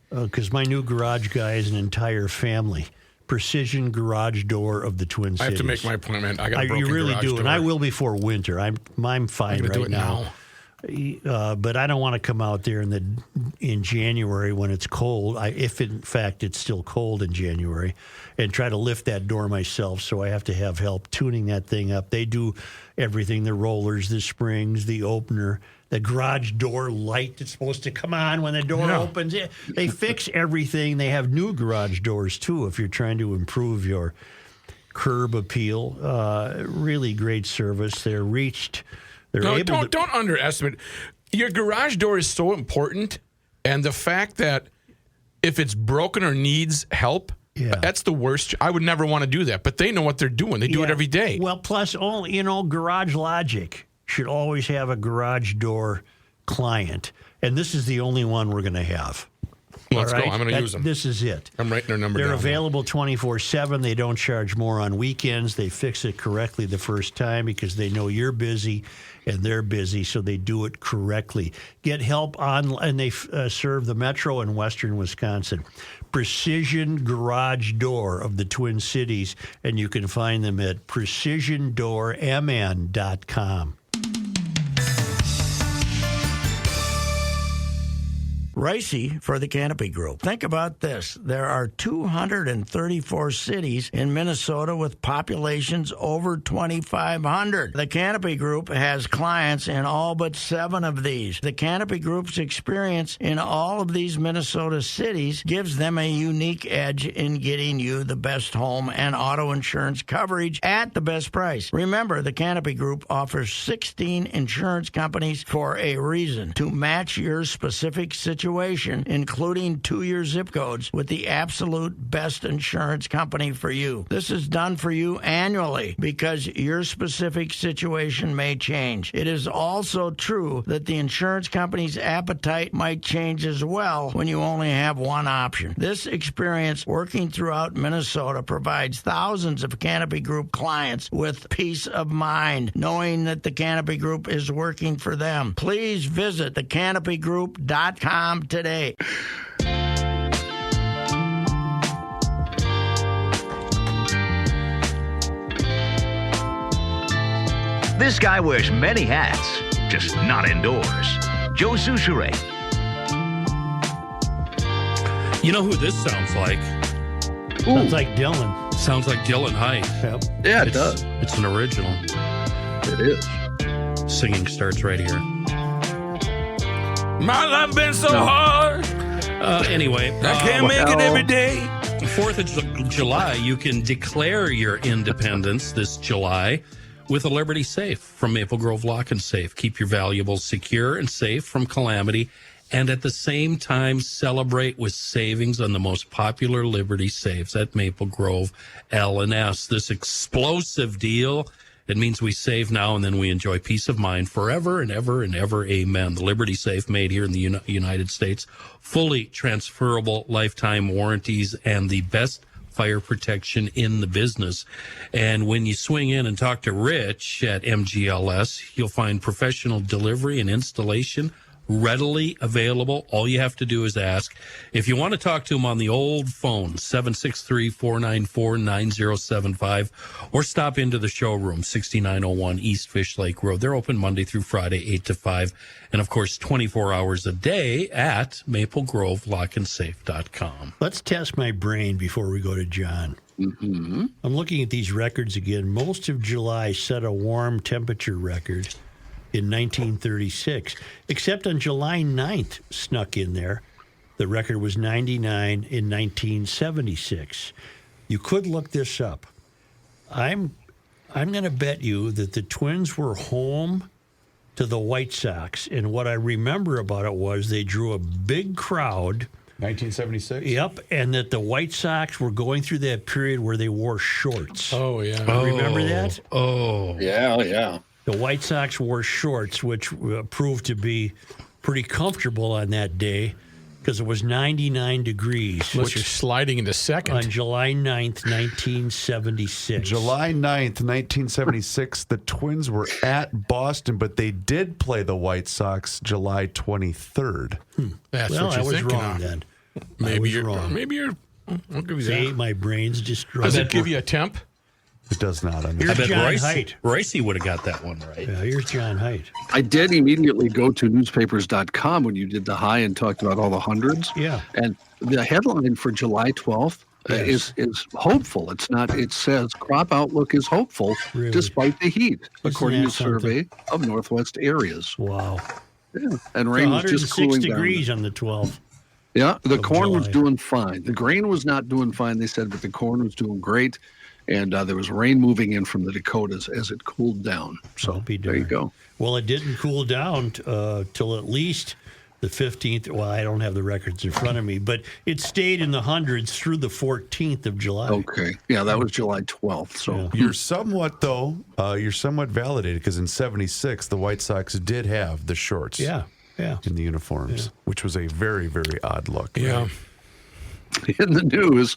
Because my new garage guy is an entire family. Precision garage door of the Twin Cities. I have to make my appointment. I got a broken You really garage do, door. and I will before winter. I'm fine right do it now. But I don't want to come out there in January when it's cold. If in fact it's still cold in January, and try to lift that door myself. So I have to have help tuning that thing up. They do everything: the rollers, the springs, the opener, the garage door light that's supposed to come on when the door opens. They fix everything. They have new garage doors too. If you're trying to improve your curb appeal, really great service. They're reached. Don't underestimate. Your garage door is so important, and the fact that if it's broken or needs help, that's the worst. I would never want to do that, but they know what they're doing. They do it every day. Well, plus, Garage Logic should always have a garage door client, and this is the only one we're going to have. Let's go. I'm going to use them. This is it. I'm writing their number down. They're available 24/7. They don't charge more on weekends. They fix it correctly the first time because they know you're busy and they're busy, so they do it correctly. Get help and they serve the Metro and Western Wisconsin. Precision Garage Door of the Twin Cities, and you can find them at precisiondoormn.com. Ricey for the Canopy Group. Think about this. There are 234 cities in Minnesota with populations over 2,500. The Canopy Group has clients in all but 7 of these. The Canopy Group's experience in all of these Minnesota cities gives them a unique edge in getting you the best home and auto insurance coverage at the best price. Remember, the Canopy Group offers 16 insurance companies for a reason, to match your specific situation, including 2-year zip codes with the absolute best insurance company for you. This is done for you annually because your specific situation may change. It is also true that the insurance company's appetite might change as well when you only have one option. This experience working throughout Minnesota provides thousands of Canopy Group clients with peace of mind, knowing that the Canopy Group is working for them. Please visit thecanopygroup.com today. This guy wears many hats, just not indoors. Joe Souchere. You know who this sounds like? Sounds like Dylan. Sounds like Dylan Heidt. Yep. Yeah, it does. It's an original. It is. Singing starts right here. My life been so hard. Anyway, I can't make it every day. 4th of July, you can declare your independence this July with a Liberty Safe from Maple Grove Lock and Safe. Keep your valuables secure and safe from calamity, and at the same time celebrate with savings on the most popular Liberty Safes at Maple Grove L&S. This explosive deal, it means we save now and then we enjoy peace of mind forever and ever and ever. Amen. The Liberty Safe, made here in the United States, fully transferable lifetime warranties and the best fire protection in the business. And when you swing in and talk to Rich at MGLS, you'll find professional delivery and installation readily available. All you have to do is ask. If you want to talk to him on the old phone, 763-494-9075, or stop into the showroom, 6901 East Fish Lake Road. They're open Monday through Friday, 8 to 5, and of course 24 hours a day at maplegrovelockandsafe.com. Let's test my brain before we go to John. Mm-hmm. I'm looking at these records again. Most of July set a warm temperature record in 1936, except on July 9th snuck in there. The record was 99 in 1976. You could look this up. I'm going to bet you that the Twins were home to the White Sox, and what I remember about it was they drew a big crowd. 1976? Yep, and that the White Sox were going through that period where they wore shorts. Oh, yeah. Remember that? Oh. Yeah. The White Sox wore shorts, which proved to be pretty comfortable on that day because it was 99 degrees. Unless you're sliding into second. On July 9th, 1976. July 9th, 1976, the Twins were at Boston, but they did play the White Sox July 23rd. That's well, what you're I was thinking wrong of. then. Maybe you're wrong. Maybe you're. I'll give you See, that. my brain's just Does it give you a temp? It does not. I Here's bet John Heidt. Ricey would have got that one right. Yeah, here's John Heidt. I did immediately go to newspapers.com when you did the high and talked about all the hundreds. Yeah. And the headline for July 12th is hopeful. It's not. It says crop outlook is hopeful despite the heat, according to a survey of Northwest areas. Wow. Yeah. And rain was just 106 cooling degrees down. on the 12th. Yeah, the corn was July. doing fine. The grain was not doing fine, they said, but the corn was doing great. And there was rain moving in from the Dakotas as it cooled down. So there you go. Well, it didn't cool down till at least the 15th. Well, I don't have the records in front of me, but it stayed in the hundreds through the 14th of July. Okay. Yeah, that was July 12th. So You're somewhat validated because in 76, the White Sox did have the shorts. Yeah. In the uniforms, which was a very, very odd look. Yeah. In the news,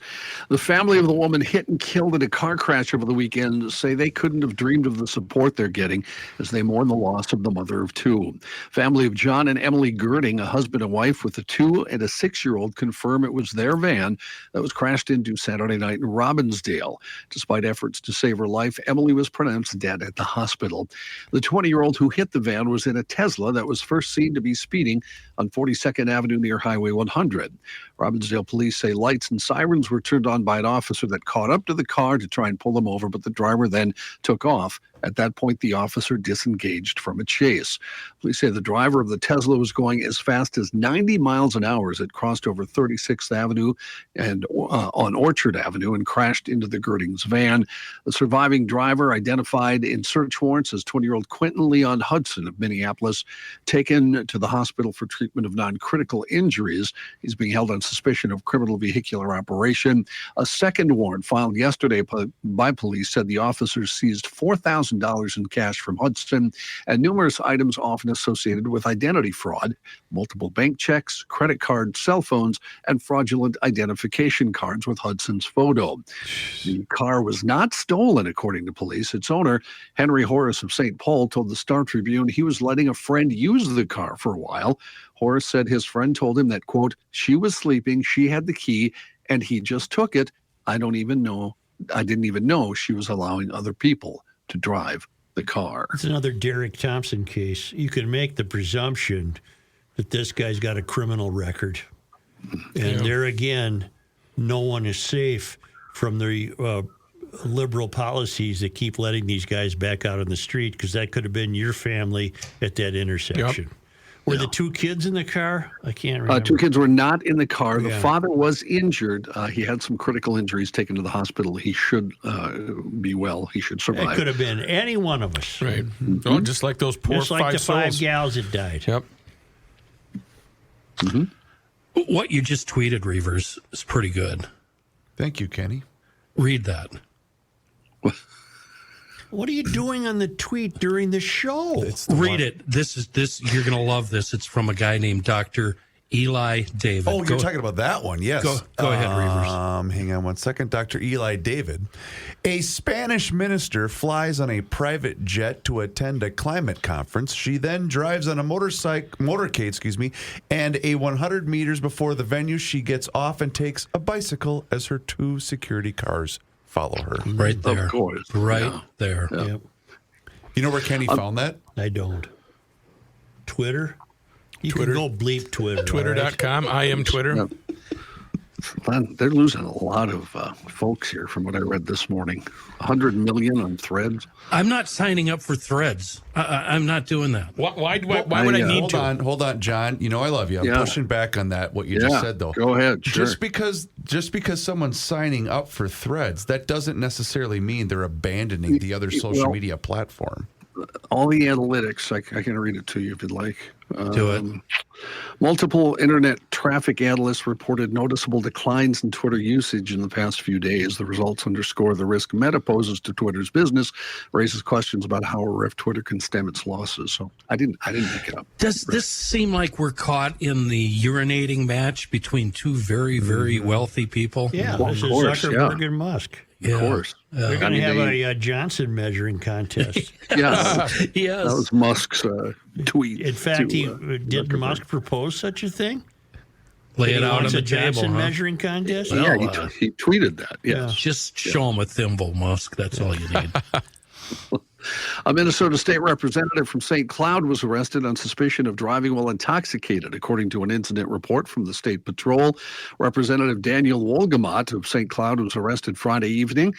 the family of the woman hit and killed in a car crash over the weekend say they couldn't have dreamed of the support they're getting as they mourn the loss of the mother of two. Family of John and Emily Girding, a husband and wife with a 2- and 6-year-old, confirm it was their van that was crashed into Saturday night in Robbinsdale. Despite efforts to save her life, Emily was pronounced dead at the hospital. The 20-year-old who hit the van was in a Tesla that was first seen to be speeding on 42nd Avenue near Highway 100. Robbinsdale police say lights and sirens were turned on by an officer that caught up to the car to try and pull them over, but the driver then took off. At that point, the officer disengaged from a chase. Police say the driver of the Tesla was going as fast as 90 miles an hour as it crossed over 36th Avenue and on Orchard Avenue and crashed into the Girdings van. The surviving driver, identified in search warrants as 20-year-old Quentin Leon Hudson of Minneapolis, taken to the hospital for treatment of non-critical injuries. He's being held on suspicion of criminal vehicular operation. A second warrant filed yesterday by police said the officers seized $4,000 in cash from Hudson and numerous items often associated with identity fraud, multiple bank checks, credit cards, cell phones, and fraudulent identification cards with Hudson's photo. The car was not stolen, according to police. Its owner, Henry Horace of St. Paul, told the Star Tribune he was letting a friend use the car for a while. Horace said his friend told him that, quote, she was sleeping, she had the key, and he just took it. I didn't even know she was allowing other people to drive the car. It's another Derek Thompson case. You can make the presumption that this guy's got a criminal record. And there again, no one is safe from the liberal policies that keep letting these guys back out on the street, because that could have been your family at that intersection. Yep. Were the 2 kids in the car? I can't remember. 2 kids were not in the car. The father was injured. He had some critical injuries, taken to the hospital. He should be well. He should survive. It could have been any one of us. Right. Mm-hmm. Oh, just like those poor just like 5 the souls. 5 gals that died. Yep. Mm-hmm. What you just tweeted, Reavers, is pretty good. Thank you, Kenny. Read that. What are you doing on the tweet during the show? Read it. This you're going to love this. It's from a guy named Dr. Eli David. Oh, you're talking about that one. Yes. Go ahead, Reavers. Hang on one second. Dr. Eli David. A Spanish minister flies on a private jet to attend a climate conference. She then drives on a motorcade, and 100 meters before the venue, she gets off and takes a bicycle as her 2 security cars follow her. Right there. Of course. Right there. Yeah. Yep. You know where Kenny found that? I don't. Twitter? You can go bleep Twitter. Twitter.com. I am Twitter. Yep. They're losing a lot of folks here from what I read this morning. 100 million on Threads. I'm not signing up for Threads. I'm not doing that. Why would I need to? Hold on, John. You know I love you. I'm pushing back on that, what you just said, though. Go ahead, sure. Just because someone's signing up for Threads, that doesn't necessarily mean they're abandoning the other social media platform. All the analytics, I can read it to you if you'd like. Do it. Multiple internet traffic analysts reported noticeable declines in Twitter usage in the past few days. The results underscore the risk Meta poses to Twitter's business, raises questions about how or if Twitter can stem its losses. So I didn't make it up. Does this seem like we're caught in the urinating match between 2 very, very wealthy people? Yeah, Well, this is of course, Zuckerberg and Musk. Of course. We're going to have a Johnson measuring contest. Yes. Yes. That was Musk's tweet. In fact, did Zuckerberg. Musk propose such a thing? Lay That it he out on wants the a Johnson table, huh? measuring contest? Yeah, he tweeted that. Yes. Just show him a thimble, Musk. That's all you need. A Minnesota state representative from St. Cloud was arrested on suspicion of driving while intoxicated, according to an incident report from the state patrol. Representative Daniel Wolgamott of St. Cloud was arrested Friday evening.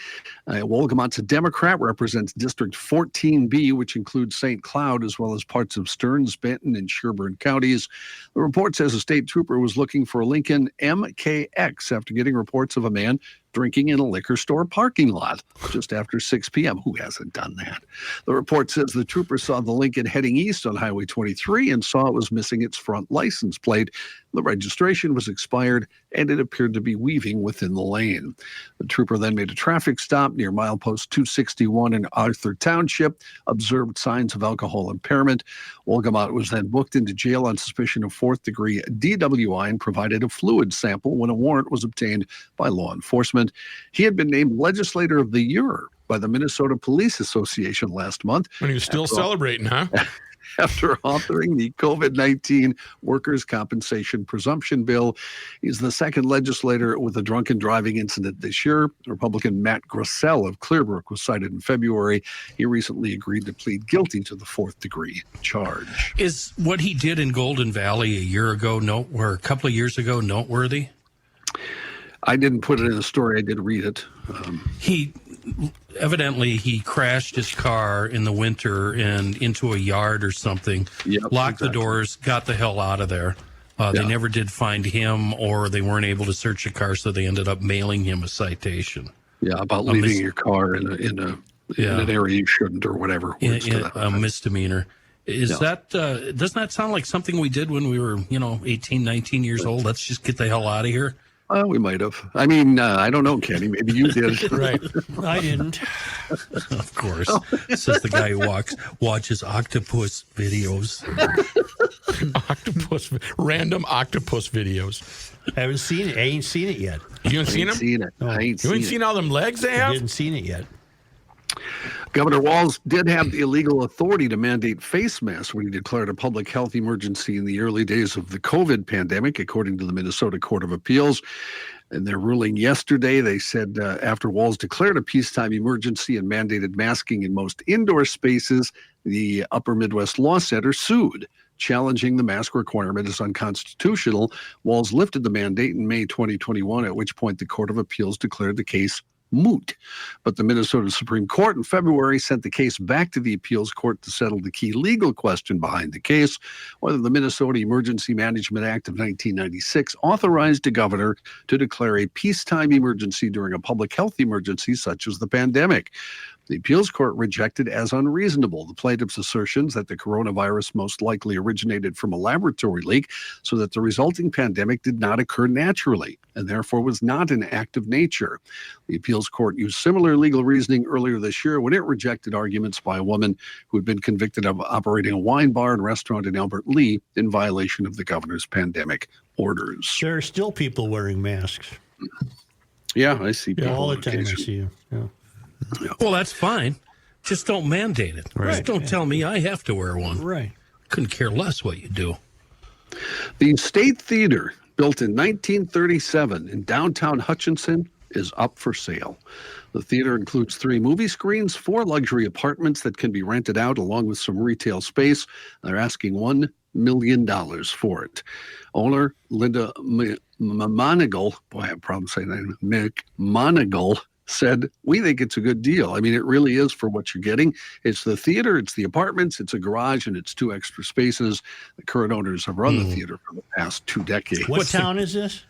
Wolgamott's a Democrat, represents District 14B, which includes St. Cloud, as well as parts of Stearns, Benton, and Sherburne counties. The report says a state trooper was looking for a Lincoln MKX after getting reports of a man drinking in a liquor store parking lot just after 6 p.m. Who hasn't done that? The report says the trooper saw the Lincoln heading east on Highway 23 and saw it was missing its front license plate. The registration was expired, and it appeared to be weaving within the lane. The trooper then made a traffic stop near milepost 261 in Arthur Township, observed signs of alcohol impairment. Wolgamott was then booked into jail on suspicion of fourth-degree DWI and provided a fluid sample when a warrant was obtained by law enforcement. He had been named Legislator of the Year by the Minnesota Police Association last month. And he was still celebrating, huh? After authoring the COVID-19 workers' compensation presumption bill. He's the second legislator with a drunken driving incident this year. Republican Matt Grissel of Clearbrook was cited in February. He recently agreed to plead guilty to the fourth-degree charge. Is what he did in Golden Valley a year ago, or a couple of years ago, noteworthy? I didn't put it in the story. I did read it. Evidently, he crashed his car in the winter and into a yard or something, locked the doors, got the hell out of there. They never did find him, or they weren't able to search the car, so they ended up mailing him a citation. Yeah, about leaving your car in an area you shouldn't or whatever. A misdemeanor. That doesn't that sound like something we did when we were, 18, 19 years old? Let's just get the hell out of here. We might have. I mean, I don't know, Kenny. Maybe you did. Right. I didn't. Of course. Says the guy who watches octopus videos. Random octopus videos. I haven't seen it. I ain't seen it yet. You haven't seen them? Seen it. No. I ain't You ain't seen all them legs they have? I haven't seen it yet. Governor Walz did have the illegal authority to mandate face masks when he declared a public health emergency in the early days of the COVID pandemic, according to the Minnesota Court of Appeals. In their ruling yesterday, they said after Walz declared a peacetime emergency and mandated masking in most indoor spaces, the Upper Midwest Law Center sued, challenging the mask requirement as unconstitutional. Walz lifted the mandate in May 2021, at which point the Court of Appeals declared the case moot. But the Minnesota Supreme Court in February sent the case back to the appeals court to settle the key legal question behind the case, whether the Minnesota Emergency Management Act of 1996 authorized the governor to declare a peacetime emergency during a public health emergency such as the pandemic. The appeals court rejected as unreasonable the plaintiff's assertions that the coronavirus most likely originated from a laboratory leak, so that the resulting pandemic did not occur naturally and therefore was not an act of nature. The appeals court used similar legal reasoning earlier this year when it rejected arguments by a woman who had been convicted of operating a wine bar and restaurant in Albert Lee in violation of the governor's pandemic orders. There are still people wearing masks. Yeah, I see people all the time. I see you. Yeah. Well, that's fine. Just don't mandate it. Right. Just don't tell me I have to wear one. Right. Couldn't care less what you do. The State Theater, built in 1937 in downtown Hutchinson, is up for sale. The theater includes 3 movie screens, 4 luxury apartments that can be rented out, along with some retail space. They're asking $1 million for it. Owner Linda Monagle, boy, I have problems saying that, McMonagle, said, "We think it's a good deal. I mean, it really is for what you're getting. It's the theater, it's the apartments, it's a garage, and it's 2 extra spaces." The current owners have run the theater for the past 2 decades. What town is this?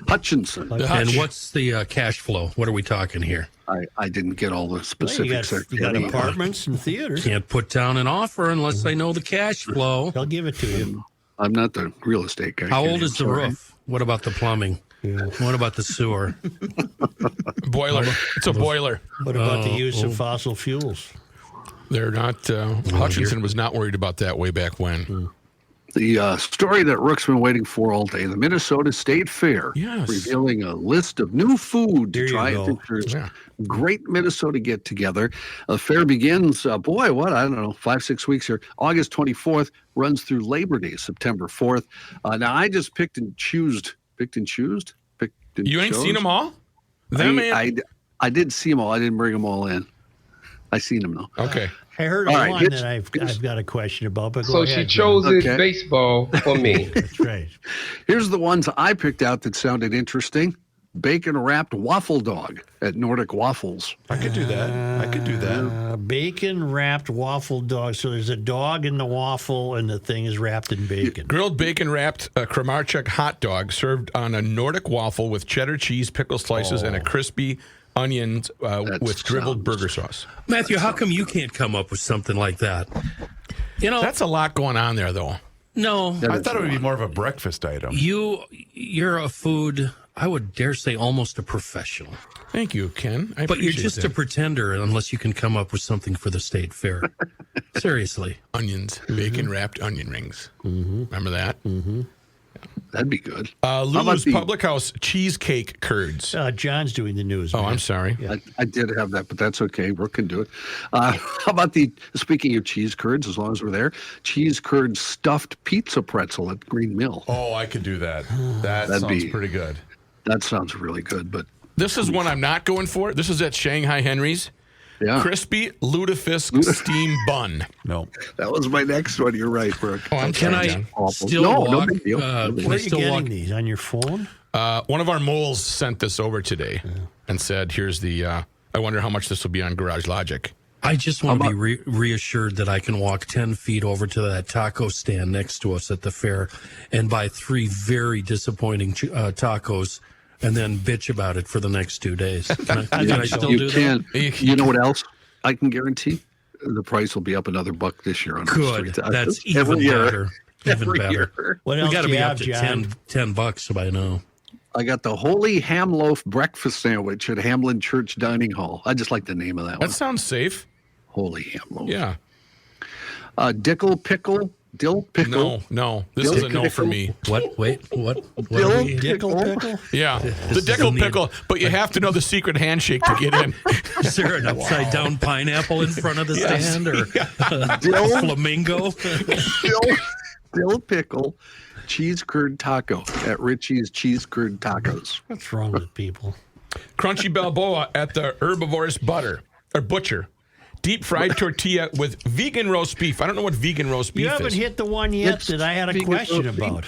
Hutchinson. And what's the cash flow? What are we talking here? I didn't get all the specifics. You got apartments and theaters. Can't put down an offer unless I know the cash flow. They'll give it to you. I'm not the real estate guy. How old is the roof? What about the plumbing? Yeah. What about the sewer? Boiler. It's a boiler. What about the use of fossil fuels? They're not. Hutchinson was not worried about that way back when. The story that Rook's been waiting for all day, the Minnesota State Fair, revealing a list of new food to try at this great Minnesota get-together. The fair begins, I don't know, 5-6 weeks here. August 24th, runs through Labor Day, September 4th. Now, I just picked and chose. You ain't seen them all? I did see them all. I didn't bring them all in. I seen them though. Okay. I heard one that I've got a question about. But so she chose baseball for me. That's right. Here's the ones I picked out that sounded interesting. bacon wrapped waffle dog at Nordic Waffles. I could do that. Bacon wrapped waffle dog. So there's a dog in the waffle, and the thing is wrapped in bacon. Grilled bacon wrapped Kramarchuk hot dog served on a Nordic waffle with cheddar cheese, pickle slices, and a crispy onions with dribbled burger sauce. Matthew, how come you can't come up with something like that? You know, That's a lot going on there, though. No, I thought it would be more of a breakfast item. You're a food, I would dare say, almost a professional. Thank you, Ken. But you're just a pretender unless you can come up with something for the state fair. Seriously. Onions, bacon wrapped onion rings. Remember that? That'd be good. Lulu's Public House cheesecake curds. John's doing the news. Oh, man. I'm sorry. Yeah. I did have that, but that's okay. Brooke can do it. How about speaking of cheese curds, as long as we're there, cheese curd stuffed pizza pretzel at Green Mill. Oh, I could do that. That sounds pretty good. That sounds really good, but This is one I'm not going for. This is at Shanghai Henry's. Yeah. Crispy lutefisk steam bun. No. That was my next one. You're right, Brooke. Oh, I'm Can sorry, I John. still walk? No big deal. Where are you getting these? On your phone? One of our moles sent this over today and said, here's the, I wonder how much this will be on Garage Logic. I just want to be reassured that I can walk 10 feet over to that taco stand next to us at the fair and buy 3 very disappointing tacos and then bitch about it for the next 2 days. Can I still do that? You know what else I can guarantee? The price will be up another $1 this year on Good. the street. That's even better. Even Every better. year. What We else got to do you be up have, to John? $10 by now. I got the Holy Ham Loaf Breakfast Sandwich at Hamlin Church Dining Hall. I just like the name of that one. That sounds safe. Holy Ham Loaf. Yeah. Dill pickle. No. This is a no for me. What? Wait, what? Dickle pickle? Yeah. The dickle pickle, but you have to know the secret handshake to get in. Is there an upside down pineapple in front of the stand or a flamingo? Dill pickle cheese curd taco at Richie's Cheese Curd Tacos. What's wrong with people? Crunchy Balboa at the Herbivorous Butcher. Deep fried tortilla with vegan roast beef. I don't know what vegan roast beef You is. haven't hit the one yet that I had a question about.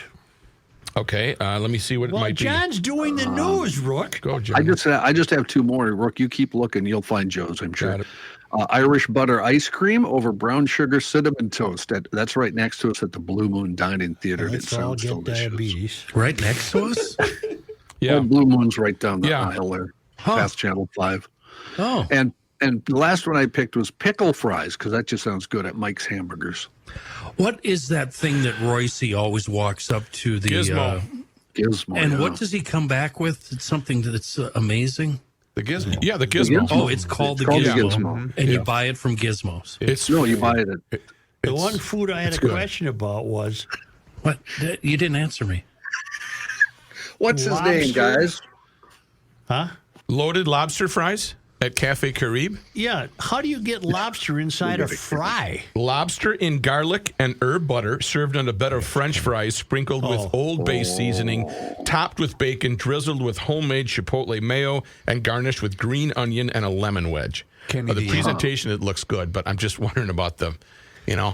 Okay, let me see what it might John's doing the news, Rook. Go, John. I just have 2 more. Rook, you keep looking. You'll find Joe's, I'm sure. Irish butter ice cream over brown sugar cinnamon toast. That's right next to us at the Blue Moon Dining Theater. Let's all get diabetes. Right next to us? Yeah. Blue Moon's right down the aisle there. Past Channel 5. Oh. And the last one I picked was pickle fries, because that just sounds good at Mike's Hamburgers. What is that thing that Royce always walks up to the Gizmo? Gizmo. And what does he come back with? It's something that's amazing. The Gizmo. Yeah, the Gizmo. Oh, it's called the Gizmo. And you buy it from Gizmos. You buy it. The one food I had a question about was... What? You didn't answer me. What's his name, guys? Huh? Loaded lobster fries at Cafe Caribe. Yeah. How do you get lobster inside a fry? Lobster in garlic and herb butter, served on a bed of French fries, sprinkled with Old Bay seasoning, topped with bacon, drizzled with homemade chipotle mayo, and garnished with green onion and a lemon wedge. The presentation, it looks good, but I'm just wondering about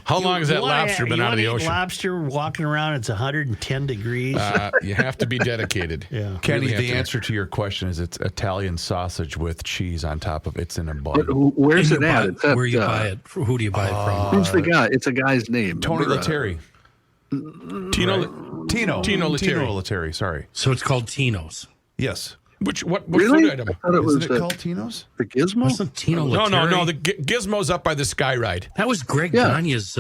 how long has that lobster been out of the ocean? Lobster walking around, it's 110 degrees. You have to be dedicated. Yeah. Kenny, Really the answer to your question is it's Italian sausage with cheese on top of it. It's in a bun. Where's it at? Where you buy it? Who do you buy it from? Who's the guy? It's a guy's name. Tony Lettieri. Tino Lettieri, sorry. So it's called Tino's. Yes. What Really? food item? I thought it was Isn't it called Tino's? the Gizmo? Wasn't Tino No. Lettieri? The Gizmo's up by the Sky Ride. That was Greg Gagne's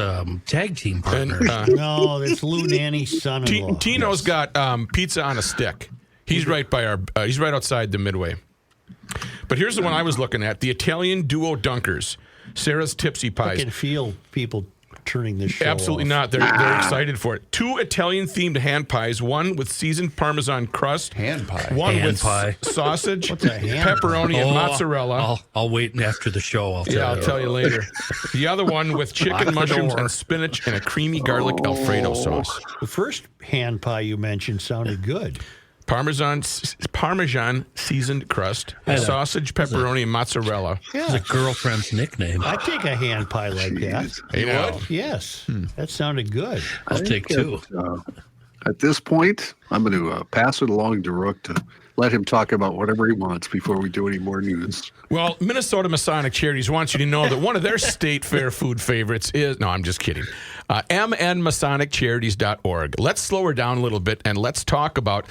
tag team partner. No, that's Lou Nanny's son-in-law. Tino's got pizza on a stick. He's right by he's right outside the Midway. But here's the one I was looking at: the Italian duo Dunkers, Sarah's Tipsy I Pies. can feel people turning this show Absolutely off. not. They're excited for it. 2 Italian-themed hand pies, one with seasoned Parmesan crust. Hand pie. One Hand with pie. sausage, What's a hand pepperoni, and mozzarella. I'll wait after the show. I'll tell you later. The other one with chicken, mushrooms, and spinach and a creamy garlic Alfredo sauce. The first hand pie you mentioned sounded good. Parmesan seasoned crust, sausage, pepperoni, and mozzarella. It's a girlfriend's nickname. I'd take a hand pie like that. You would? Yes. That sounded good. I'll take 2. At this point, I'm going to pass it along to Rook to let him talk about whatever he wants before we do any more news. Well, Minnesota Masonic Charities wants you to know that one of their state fair food favorites is, no, I'm just kidding, mnmasoniccharities.org. Let's slow her down a little bit and let's talk about,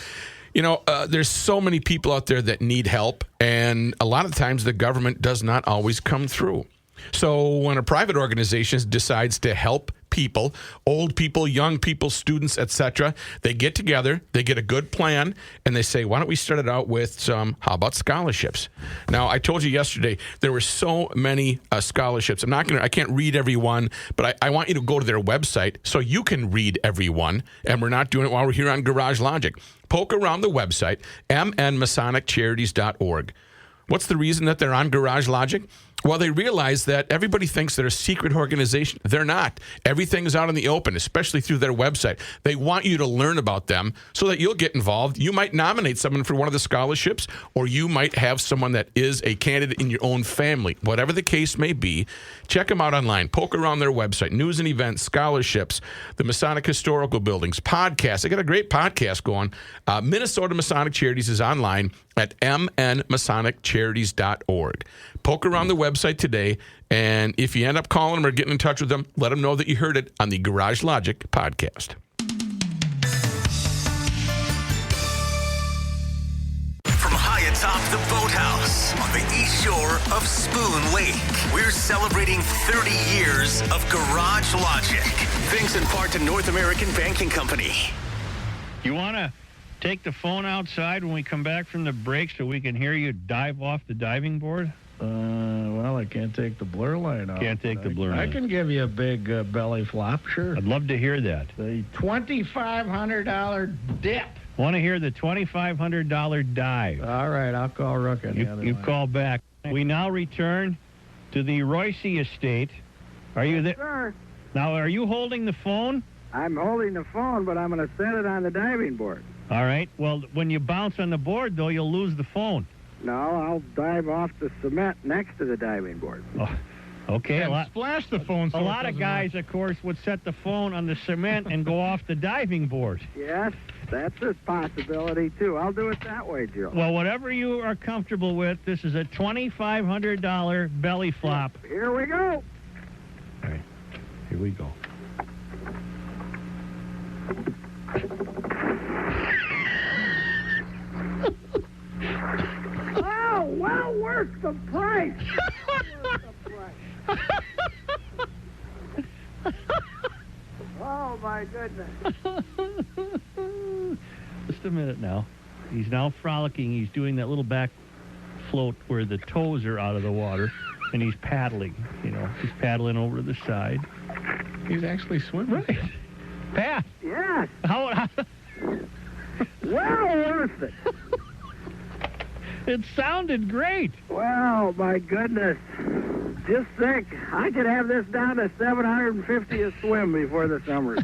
there's so many people out there that need help, and a lot of times the government does not always come through. So when a private organization decides to help people, old people, young people, students, etc., they get together, they get a good plan, and they say, why don't we start it out with how about scholarships? Now, I told you yesterday, there were so many scholarships. I can't read every one, but I want you to go to their website so you can read every one, and we're not doing it while we're here on Garage Logic. Poke around the website, mnmasoniccharities.org. What's the reason that they're on Garage Logic? Well, they realize that everybody thinks they're a secret organization. They're not. Everything's out in the open, especially through their website. They want you to learn about them so that you'll get involved. You might nominate someone for one of the scholarships, or you might have someone that is a candidate in your own family. Whatever the case may be, check them out online. Poke around their website. News and events, scholarships, the Masonic Historical Buildings, podcasts. They got a great podcast going. Minnesota Masonic Charities is online at mnmasoniccharities.org. Poke around the website today, and if you end up calling them or getting in touch with them, let them know that you heard it on the Garage Logic podcast. From high atop the boathouse on the east shore of Spoon Lake, we're celebrating 30 years of Garage Logic. Thanks in part to North American Banking Company. You want to take the phone outside when we come back from the break so we can hear you dive off the diving board? Well, I can't take the blur line out. Can't take the blur line. I can give you a big belly flop, sure. I'd love to hear that. The $2,500 dip. Want to hear the $2,500 dive? All right, I'll call Rook on the other You line. call back. We now return to the Royce estate. Are you there? Sir. Now, are you holding the phone? I'm holding the phone, but I'm going to set it on the diving board. All right. Well, when you bounce on the board, though, you'll lose the phone. No, I'll dive off the cement next to the diving board. Oh, okay. Splash the phone. A lot of guys, of course, would set the phone on the cement and go off the diving board. Yes, that's a possibility, too. I'll do it that way, Joe. Well, whatever you are comfortable with, this is a $2,500 belly flop. Here we go. All right. Here we go. Oh, well worth the price. Oh, my goodness. Just a minute now. He's now frolicking. He's doing that little back float where the toes are out of the water, and he's paddling. He's paddling over to the side. He's actually swimming. Right. Pat. Yes. How well worth it. It sounded great. Well, my goodness. Just think, I could have this down to $750 a swim before the summer.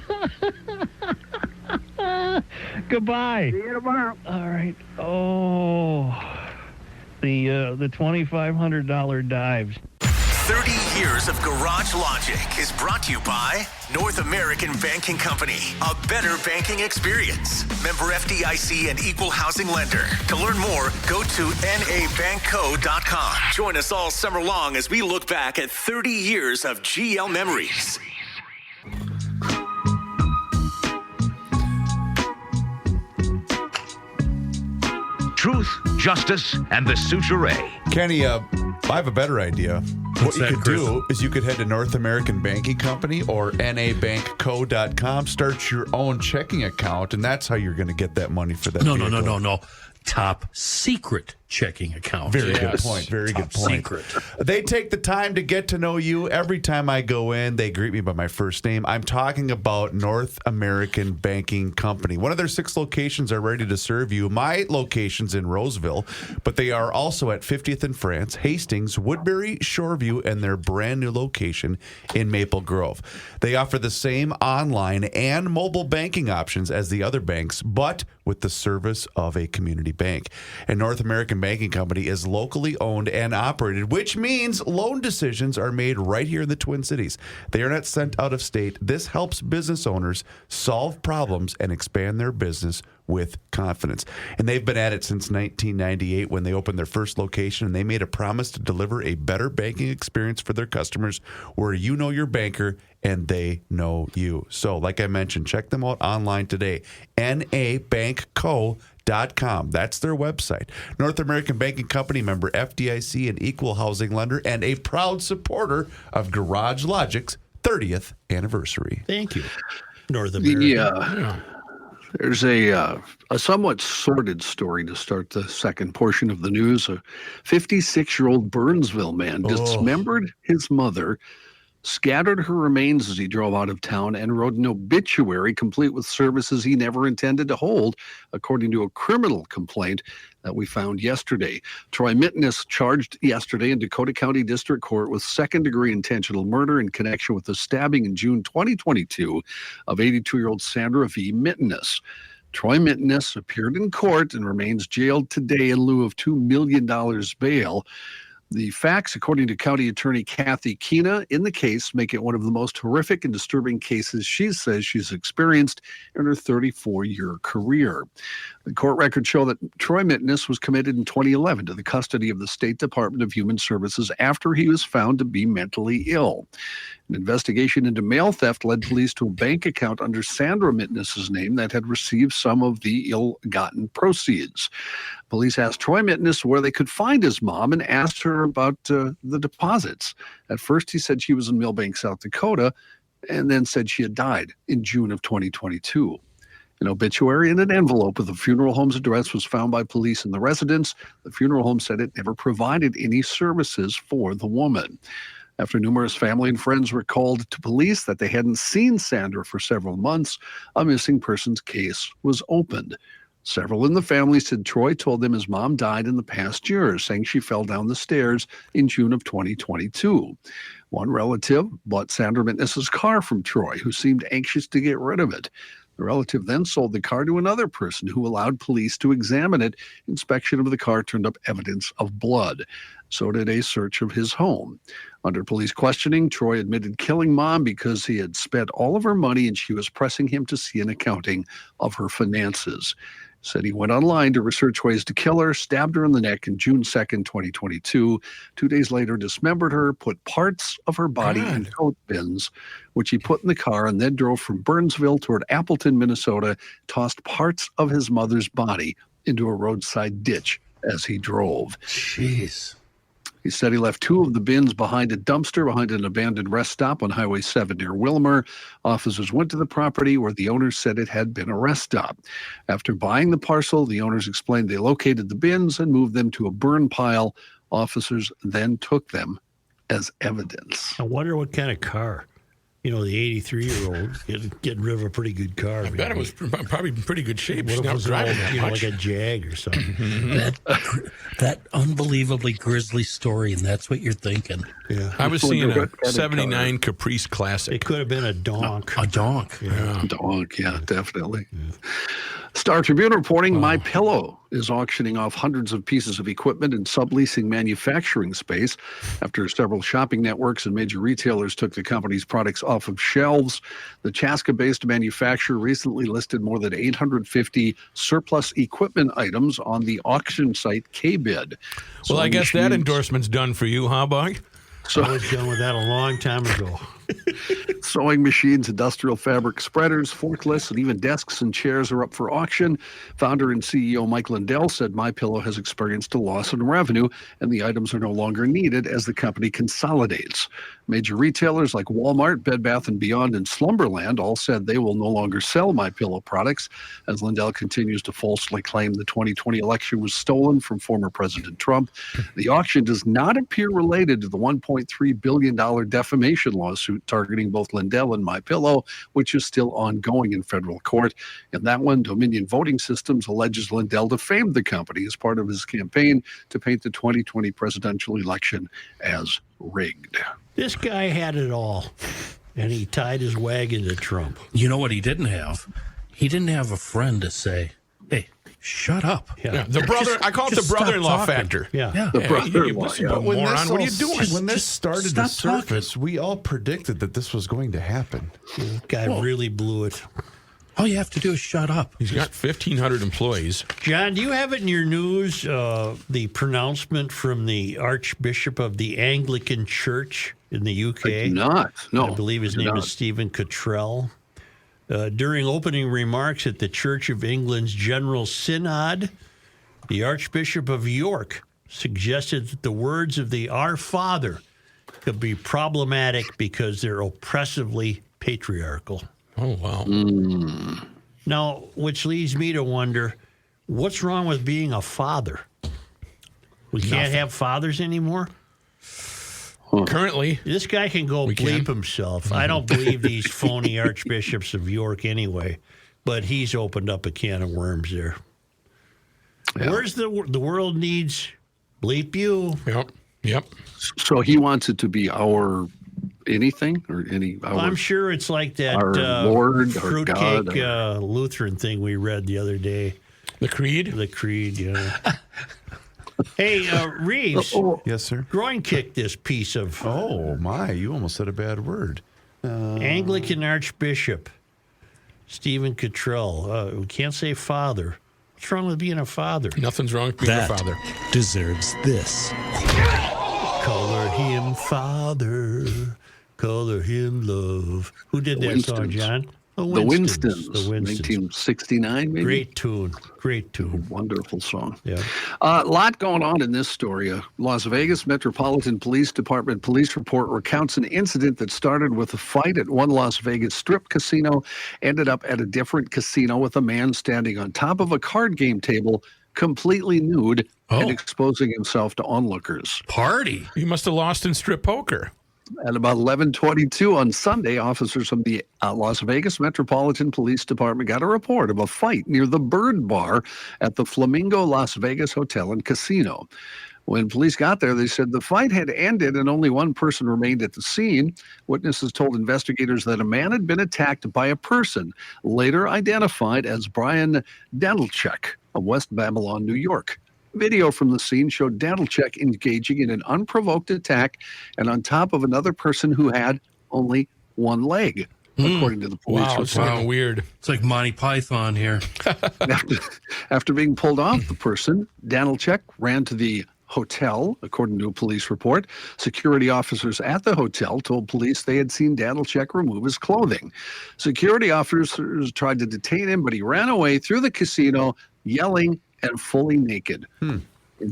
Goodbye. See you tomorrow. All right. Oh, the $2,500 dives. 30 years of Garage Logic is brought to you by North American Banking Company. A better banking experience. Member FDIC and equal housing lender. To learn more, go to nabankco.com. Join us all summer long as we look back at 30 years of GL memories. Truth, justice, and the suture. Kenny, I have a better idea. What you that, could Chris? do is you could head to North American Banking Company or nabankco.com, start your own checking account, and that's how you're going to get that money for that vehicle. No. Top secret checking account. Very good point. Very good point. Secret. They take the time to get to know you. Every time I go in, they greet me by my first name. I'm talking about North American Banking Company. One of their 6 locations are ready to serve you. My location's in Roseville, but they are also at 50th and France, Hastings, Woodbury, Shoreview, and their brand new location in Maple Grove. They offer the same online and mobile banking options as the other banks, but with the service of a community bank. And North American American Banking Company is locally owned and operated, which means loan decisions are made right here in the Twin Cities. They are not sent out of state. This helps business owners solve problems and expand their business with confidence. And they've been at it since 1998 when they opened their first location, and they made a promise to deliver a better banking experience for their customers where you know your banker and they know you. So, like I mentioned, check them out online today, nabankco.com. That's their website. North American Banking Company, member FDIC, an equal housing lender, and a proud supporter of Garage Logic's 30th anniversary. Thank you, North America. There's a somewhat sordid story to start the second portion of the news. A 56-year-old Burnsville man dismembered his mother, scattered her remains as he drove out of town, and wrote an obituary complete with services he never intended to hold, according to a criminal complaint that we found yesterday. Troy Mitten is charged yesterday in Dakota County District Court with second-degree intentional murder in connection with the stabbing in June 2022 of 82-year-old Sandra V. Mitteness. Troy Mitteness appeared in court and remains jailed today in lieu of $2 million bail. The facts, according to County Attorney Kathy Keena, in the case make it one of the most horrific and disturbing cases she says she's experienced in her 34-year career. The court records show that Troy Mitteness was committed in 2011 to the custody of the State Department of Human Services after he was found to be mentally ill. An investigation into mail theft led police to a bank account under Sandra Mittenness's name that had received some of the ill-gotten proceeds. Police asked Troy Mittenness where they could find his mom and asked her about the deposits. At first, he said she was in Millbank, South Dakota, and then said she had died in June of 2022. An obituary in an envelope with the funeral home's address was found by police in the residence. The funeral home said it never provided any services for the woman. After numerous family and friends were called to police that they hadn't seen Sandra for several months, a missing persons case was opened. Several in the family said Troy told them his mom died in the past year, saying she fell down the stairs in June of 2022. One relative bought Sandra Mittenness's car from Troy, who seemed anxious to get rid of it. The relative then sold the car to another person who allowed police to examine it. Inspection of the car turned up evidence of blood. So did a search of his home. Under police questioning, Troy admitted killing Mom because he had spent all of her money and she was pressing him to see an accounting of her finances. Said he went online to research ways to kill her, stabbed her in the neck in June 2nd, 2022. 2 days later, dismembered her, put parts of her body in tote bins, which he put in the car, and then drove from Burnsville toward Appleton, Minnesota, tossed parts of his mother's body into a roadside ditch as he drove. Jeez. He said he left two of the bins behind a dumpster behind an abandoned rest stop on Highway 7 near Wilmer. Officers went to the property where the owners said it had been a rest stop. After buying the parcel, the owners explained they located the bins and moved them to a burn pile. Officers then took them as evidence. I wonder what kind of car. You know, the 83-year-old getting rid of a pretty good car. I bet it was probably in pretty good shape. What if it was driving that much. like a Jag or something? that unbelievably grisly story, and that's what you're thinking. Yeah, I was seeing a 79 Caprice Classic. It could have been a donk. A donk. Yeah. Donk, yeah, definitely. Yeah. Star Tribune reporting MyPillow is auctioning off hundreds of pieces of equipment and subleasing manufacturing space after several shopping networks and major retailers took the company's products off of shelves. The Chaska-based manufacturer recently listed more than 850 surplus equipment items on the auction site KBid. Well, I guess that endorsement's done for you, huh, Bug? So I was done with that a long time ago. Sewing machines, industrial fabric spreaders, forklifts, and even desks and chairs are up for auction. Founder and CEO Mike Lindell said MyPillow has experienced a loss in revenue, and the items are no longer needed as the company consolidates. Major retailers like Walmart, Bed Bath & Beyond, and Slumberland all said they will no longer sell MyPillow products as Lindell continues to falsely claim the 2020 election was stolen from former President Trump. The auction does not appear related to the $1.3 billion defamation lawsuit targeting both Lindell and MyPillow, which is still ongoing in federal court. In that one, Dominion Voting Systems alleges Lindell defamed the company as part of his campaign to paint the 2020 presidential election as rigged. This guy had it all, and he tied his wagon to Trump. You know what he didn't have? He didn't have a friend to say, hey, Shut up. Yeah, the brother. I call it the Just stop brother-in-law talking. factor. Yeah. The Hey, brother-in-law, listen, yeah. you moron. What are you doing? When this started to stop talking. surface, we all predicted that this was going to happen. The guy really blew it. All you have to do is shut up. He's got 1,500 employees. John, do you have it in your news, the pronouncement from the Archbishop of the Anglican Church in the UK? I do not. No. I believe his I do name not. is Stephen Cottrell. During opening remarks at the Church of England's General Synod, the Archbishop of York suggested that the words of the Our Father could be problematic because they're oppressively patriarchal. Oh, wow. Now, which leads me to wonder, what's wrong with being a father? We can't have fathers anymore? Currently. This guy can go bleep himself. I don't believe these phony archbishops of York anyway, but he's opened up a can of worms there. Yeah. Where's the world needs bleep you? Yep. So he wants it to be our anything or any. Our, I'm sure it's like that our Lord, our fruitcake God, Lutheran thing we read the other day. The creed? The creed, yeah. Hey, Reeves. Yes, sir. Groin kick this piece of. Oh, my. You almost said a bad word. Anglican Archbishop Stephen Cottrell. We can't say father. What's wrong with being a father? Nothing's wrong with being a father. Deserves this. Color him father, color him love. Who did that song, John? The Winstons. The Winstons. 1969, maybe. Great tune. Wonderful song. Yeah. A lot going on in this story. Las Vegas Metropolitan Police Department police report recounts an incident that started with a fight at one Las Vegas strip casino, ended up at a different casino with a man standing on top of a card game table, completely nude and exposing himself to onlookers. Party. He must have lost in strip poker. At about 11:22 on Sunday, officers from the Las Vegas Metropolitan Police Department got a report of a fight near the Bird Bar at the Flamingo Las Vegas Hotel and Casino. When police got there, they said the fight had ended and only one person remained at the scene. Witnesses told investigators that a man had been attacked by a person, later identified as Brian Danilchuk of West Babylon, New York. Video from the scene showed Danilchuk engaging in an unprovoked attack and on top of another person who had only one leg, according to the police. Wow, it's sounding weird. It's like Monty Python here. After being pulled off the person, Danilchuk ran to the hotel, according to a police report. Security officers at the hotel told police they had seen Danilchuk remove his clothing. Security officers tried to detain him, but he ran away through the casino, yelling and fully naked. In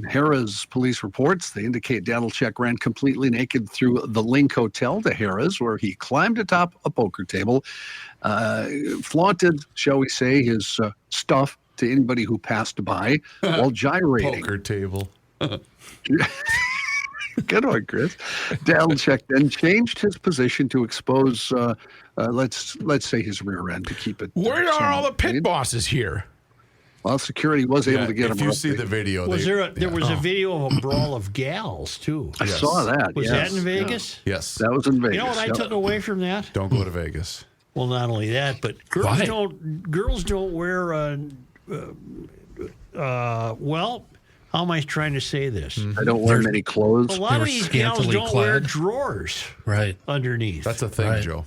Harrah's police reports, they indicate Danilchuk ran completely naked through the Link Hotel to Harrah's, where he climbed atop a poker table, flaunted, shall we say, his stuff to anybody who passed by while gyrating. Poker table. Good one, Chris. Danilchuk then changed his position to expose, let's say, his rear end to keep it. Where are all the pit bosses here? Well, security was able to get him. If you see the video, Was there was a video of a brawl of gals too? I saw that. Was yes. that in Vegas? Yes. That was in Vegas. You know what I took away from that? Don't go to Vegas. Well, not only that, but girls don't wear. Well, how am I trying to say this? I don't wear many clothes. A lot of these gals don't wear drawers underneath. That's a thing, Joe.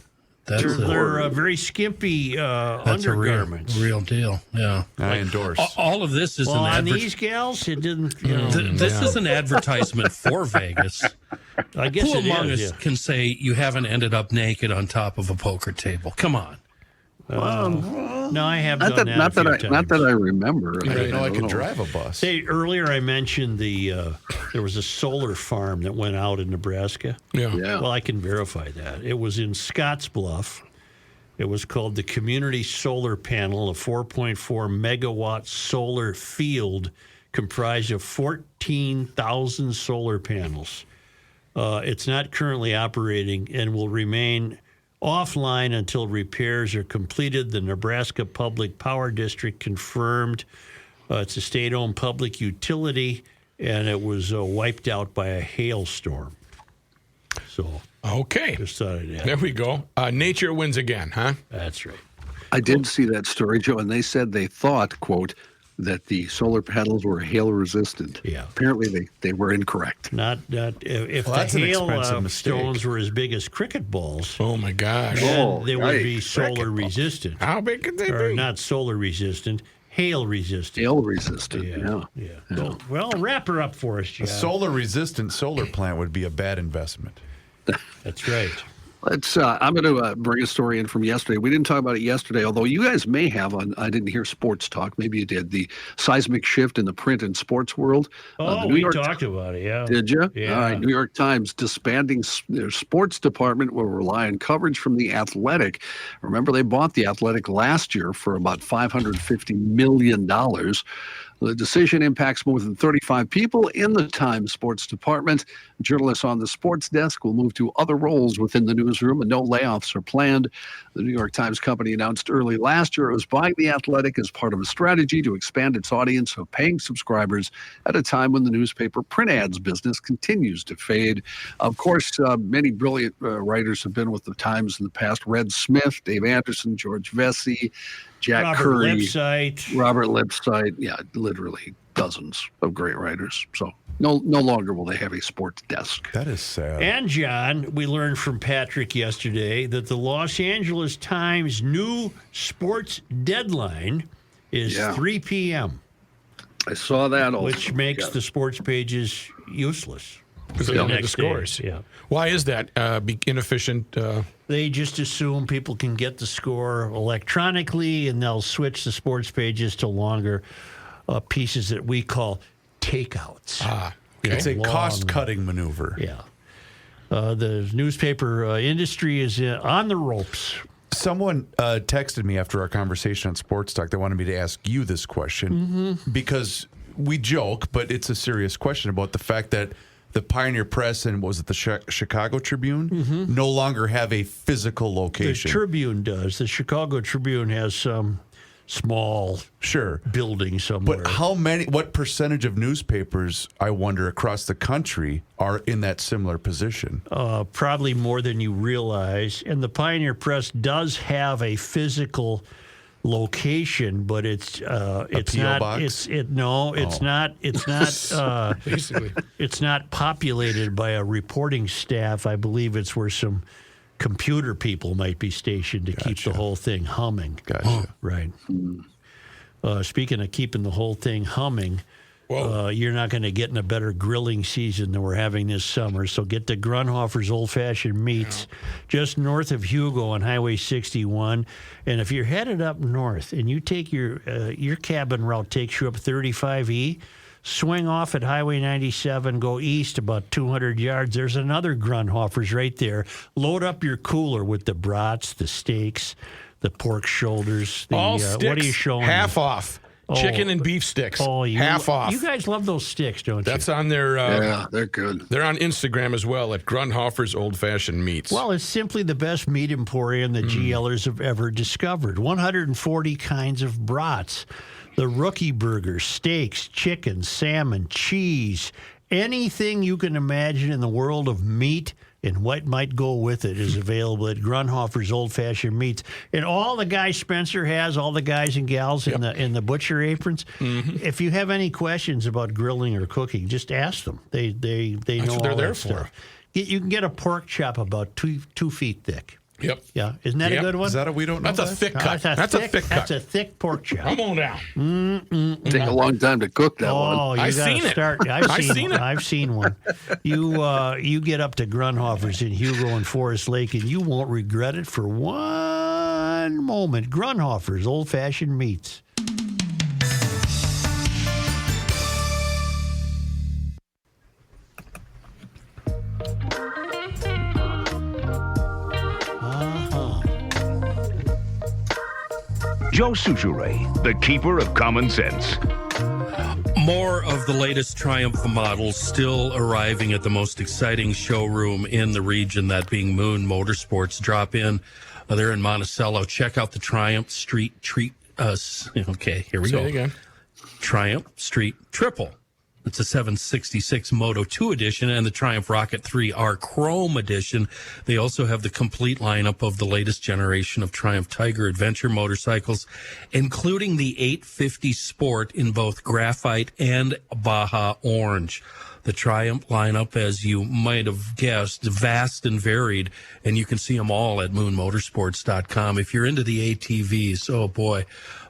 They're very skimpy that's undergarments. a real deal. Yeah, I endorse. All of this is on these gals, it didn't. This is an advertisement for Vegas. I guess Who it among is, us can say you haven't ended up naked on top of a poker table? Come on. No, I have Not done that, that. not a few that I, times. not that I remember. I didn't know I could don't drive a bus. Say earlier, I mentioned there was a solar farm that went out in Nebraska. Yeah. Well, I can verify that. It was in Scottsbluff. It was called the Community Solar Panel, a 4.4 megawatt solar field comprised of 14,000 solar panels. It's not currently operating and will remain offline until repairs are completed. The Nebraska Public Power District confirmed it's a state-owned public utility, and it was wiped out by a hailstorm. So, okay. Just thought I'd add. There we go. Nature wins again, huh? That's right. I did see that story, Joe, and they said they thought, quote, that the solar panels were hail resistant. Yeah. Apparently they were incorrect. Not if Well, the that's an hail expensive mistake. stones were as big as cricket balls, Oh my gosh. then they would be right. solar resistant. How big could they Or be? not solar resistant, hail resistant. Hail resistant. Yeah. So, well, wrap her up for us, A John. solar-resistant solar plant would be a bad investment. That's right. Let's. I'm going to bring a story in from yesterday. We didn't talk about it yesterday, although you guys may have on. I didn't hear sports talk. Maybe you did. The seismic shift in the print and sports world. Oh, the New we York talked about it, yeah. Did you? Yeah. All right. New York Times disbanding their sports department will rely on coverage from The Athletic. Remember, they bought The Athletic last year for about $550 million. The decision impacts more than 35 people in the Times sports department. Journalists on the sports desk will move to other roles within the newsroom, and no layoffs are planned. The New York Times company announced early last year it was buying The Athletic as part of a strategy to expand its audience of paying subscribers at a time when the newspaper print ads business continues to fade. Of course, many brilliant writers have been with the Times in the past. Red Smith, Dave Anderson, George Vesey, Jack Robert Curry, Lipsyte. Robert Lipsyte. Yeah, literally dozens of great writers. So no longer will they have a sports desk. That is sad. And, John, we learned from Patrick yesterday that the Los Angeles Times' new sports deadline is 3 p.m. I saw that also. Which makes the sports pages useless. Because for they don't have the next day. scores. Yeah. Why is that? Inefficient. They just assume people can get the score electronically, and they'll switch the sports pages to longer pieces that we call takeouts. It's a Long- cost-cutting maneuver. Yeah. The newspaper industry is on the ropes. Someone texted me after our conversation on Sports Talk. They wanted me to ask you this question because we joke, but it's a serious question about the fact that the Pioneer Press and was it the Chicago Tribune no longer have a physical location. The Tribune does. The Chicago Tribune has some small building somewhere. But what percentage of newspapers, I wonder, across the country are in that similar position? Probably more than you realize. And the Pioneer Press does have a physical location, but it's not box? it's not Basically. it's not populated by a reporting staff. I believe it's where some computer people might be stationed to keep the whole thing humming. Gotcha. Right. Speaking of keeping the whole thing humming, you're not going to get in a better grilling season than we're having this summer. So get to Grunhofer's Old Fashioned Meats just north of Hugo on Highway 61. And if you're headed up north and you take your cabin route takes you up 35E, swing off at Highway 97, go east about 200 yards. There's another Grunhofer's right there. Load up your cooler with the brats, the steaks, the pork shoulders. All sticks, what are you showing? half off. Chicken and beef sticks. Half off. You guys love those sticks, don't you? That's on their. Yeah, they're good. They're on Instagram as well at Grunhofer's Old Fashioned Meats. Well, it's simply the best meat emporium the GLers have ever discovered. 140 kinds of brats. The rookie burgers, steaks, chicken, salmon, cheese, anything you can imagine in the world of meat and what might go with it is available at Grunhofer's Old Fashioned Meats. And all the guys Spencer has, all the guys and gals in the butcher aprons, if you have any questions about grilling or cooking, just ask them. They That's know what they're all there that for. stuff. You can get a pork chop about 2 feet thick. Yep. Yeah. Isn't that a good one? Is that a we don't know? That's a thick cut. That's a thick cut. That's a thick pork chop. Come on down. Take a long time to cook that one. Oh, you I've gotta seen it. start. I've seen one. You get up to Grunhofer's in Hugo and Forest Lake, and you won't regret it for one moment. Grunhofer's Old Fashioned Meats. Joe Souchere, the keeper of common sense. More of the latest Triumph models still arriving at the most exciting showroom in the region, that being Moon Motorsports. Drop in. They're in Monticello. Check out the Triumph Street Treat. Okay, here we go. Say it again. Triumph Street Triple It's a 766 Moto 2 edition and the Triumph Rocket 3R Chrome edition. They also have the complete lineup of the latest generation of Triumph Tiger adventure motorcycles, including the 850 Sport in both graphite and Baja Orange. The Triumph lineup, as you might have guessed, vast and varied, and you can see them all at moonmotorsports.com. If you're into the ATVs, oh boy,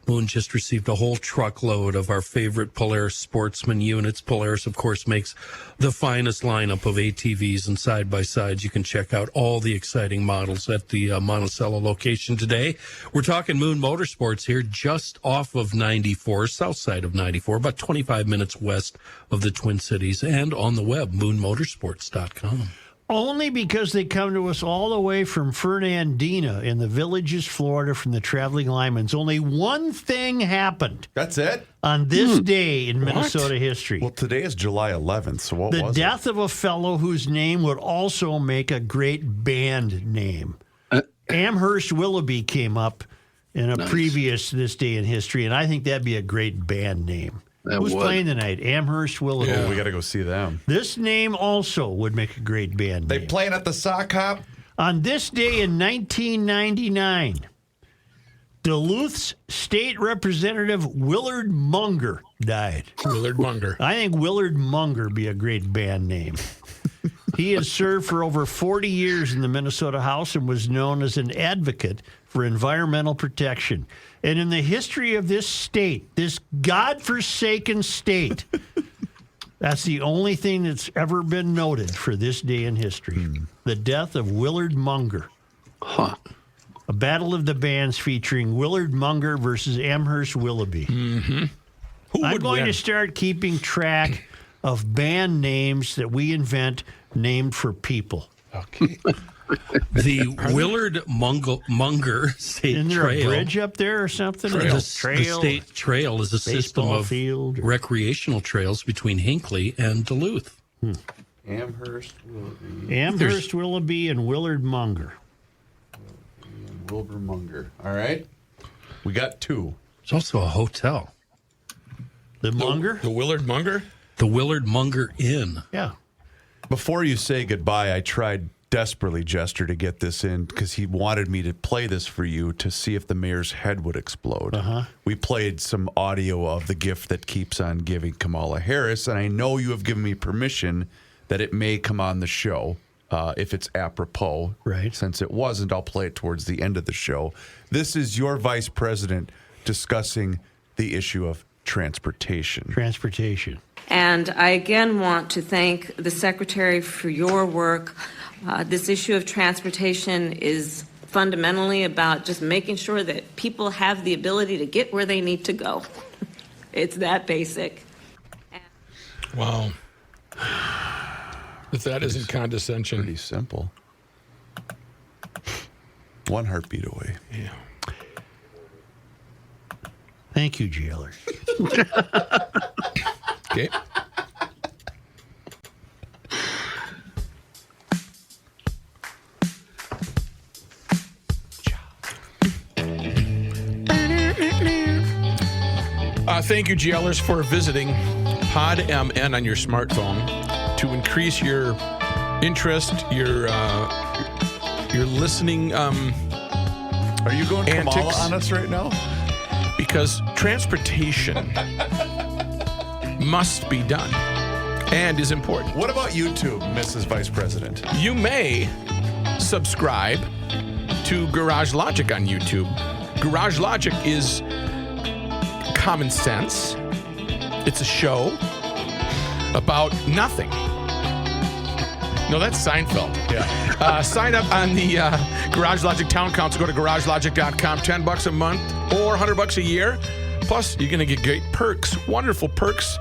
Moon just received a whole truckload of our favorite Polaris Sportsman units. Polaris, of course, makes the finest lineup of ATVs and side-by-sides. You can check out all the exciting models at the Monticello location today. We're talking Moon Motorsports here, just off of 94, south side of 94, about 25 minutes west of the Twin Cities, and on the web, moonmotorsports.com. Only because they come to us all the way from Fernandina in the Villages, Florida, from the Traveling Lyman's. Only one thing happened. That's it? On this day in Minnesota history. Well, today is July 11th, so what was it? The death of a fellow whose name would also make a great band name. Amherst Willoughby came up in a previous This Day in History, and I think that'd be a great band name. Who's playing tonight? Amherst Willoughby. Yeah, we got to go see them. This name also would make a great band name. They playing at the Sock Hop? On this day in 1999, Duluth's state representative Willard Munger died. Willard Munger. I think Willard Munger be a great band name. He has served for over 40 years in the Minnesota House and was known as an advocate for environmental protection. And in the history of this state, this godforsaken state, that's the only thing that's ever been noted for this day in history. The death of Willard Munger. Huh. A battle of the bands featuring Willard Munger versus Amherst Willoughby. Mm-hmm. I'm going to start keeping track of band names that we invent named for people. Okay. The Willard Munger State Isn't there Trail. a bridge up there or something? The State Trail is a system Baseball of field, recreational trails between Hinckley and Duluth. Amherst Willoughby. Amherst Willoughby and Willard Munger. Wilbur Munger. All right. We got two. There's also a hotel. The Munger? The Willard Munger? The Willard Munger Inn. Yeah. Before you say goodbye, I tried desperately, Jester, to get this in because he wanted me to play this for you to see if the mayor's head would explode. We played some audio of the gift that keeps on giving, Kamala Harris, and I know you have given me permission that it may come on the show if it's apropos. Right. Since it wasn't, I'll play it towards the end of the show. This is your vice president discussing the issue of transportation. Transportation. And I again want to thank the Secretary for your work. This issue of transportation is fundamentally about just making sure that people have the ability to get where they need to go. It's that basic. Wow. If that isn't condescension. Pretty simple. One heartbeat away. Yeah. Thank you, jailer. Okay. Thank you, GLers, for visiting PodMN on your smartphone to increase your interest, your listening. Are you going antics Kamala on us right now? Because transportation must be done and is important. What about YouTube, Mrs. Vice President? You may subscribe to Garage Logic on YouTube. Garage Logic is common sense. It's a show about nothing. No, that's Seinfeld. Yeah. Sign up on the Garage Logic Town Council. Go to garagelogic.com. $10 a month or $100 a year. Plus, you're going to get great perks, wonderful perks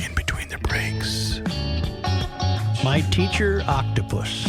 in between the breaks. My teacher, Octopus.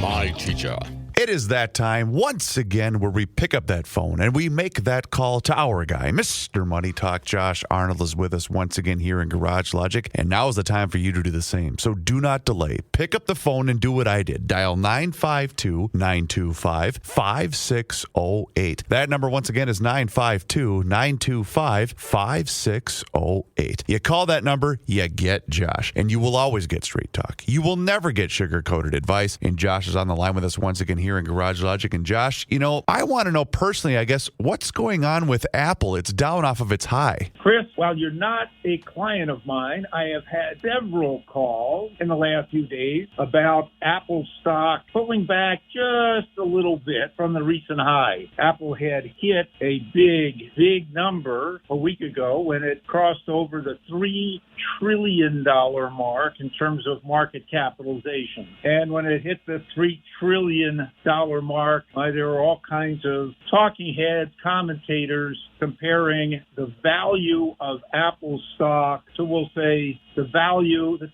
My teacher. It is that time once again where we pick up that phone and we make that call to our guy. Mr. Money Talk Josh Arnold is with us once again here in Garage Logic, and now is the time for you to do the same. So do not delay. Pick up the phone and do what I did. Dial 952-925-5608. That number once again is 952-925-5608. You call that number, you get Josh, and you will always get straight talk. You will never get sugar-coated advice, and Josh is on the line with us once again here in Garage Logic. And Josh, I want to know personally, I guess, what's going on with Apple? It's down off of its high. Chris, while you're not a client of mine, I have had several calls in the last few days about Apple stock pulling back just a little bit from the recent high. Apple had hit a big number a week ago when it crossed over the $3 trillion mark in terms of market capitalization. And when it hit the $3 trillion mark, there were all kinds of talking heads, commentators comparing the value of Apple stock to, we'll say, the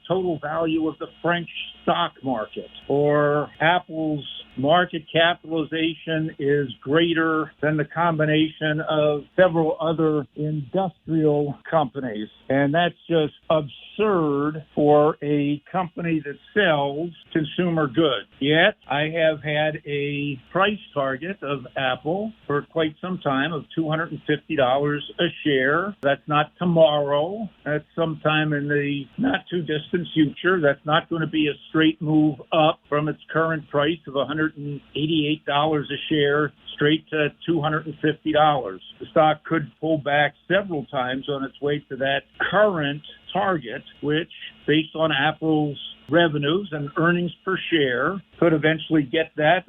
total value of the French stock market, or Apple's market capitalization is greater than the combination of several other industrial companies. And that's just absurd for a company that sells consumer goods. Yet, I have had a price target of Apple for quite some time of $250 a share. That's not tomorrow. That's sometime in the not too distant future. That's not going to be a straight move up from its current price of $188 a share straight to $250. The stock could pull back several times on its way to that current target, which, based on Apple's revenues and earnings per share, could eventually get that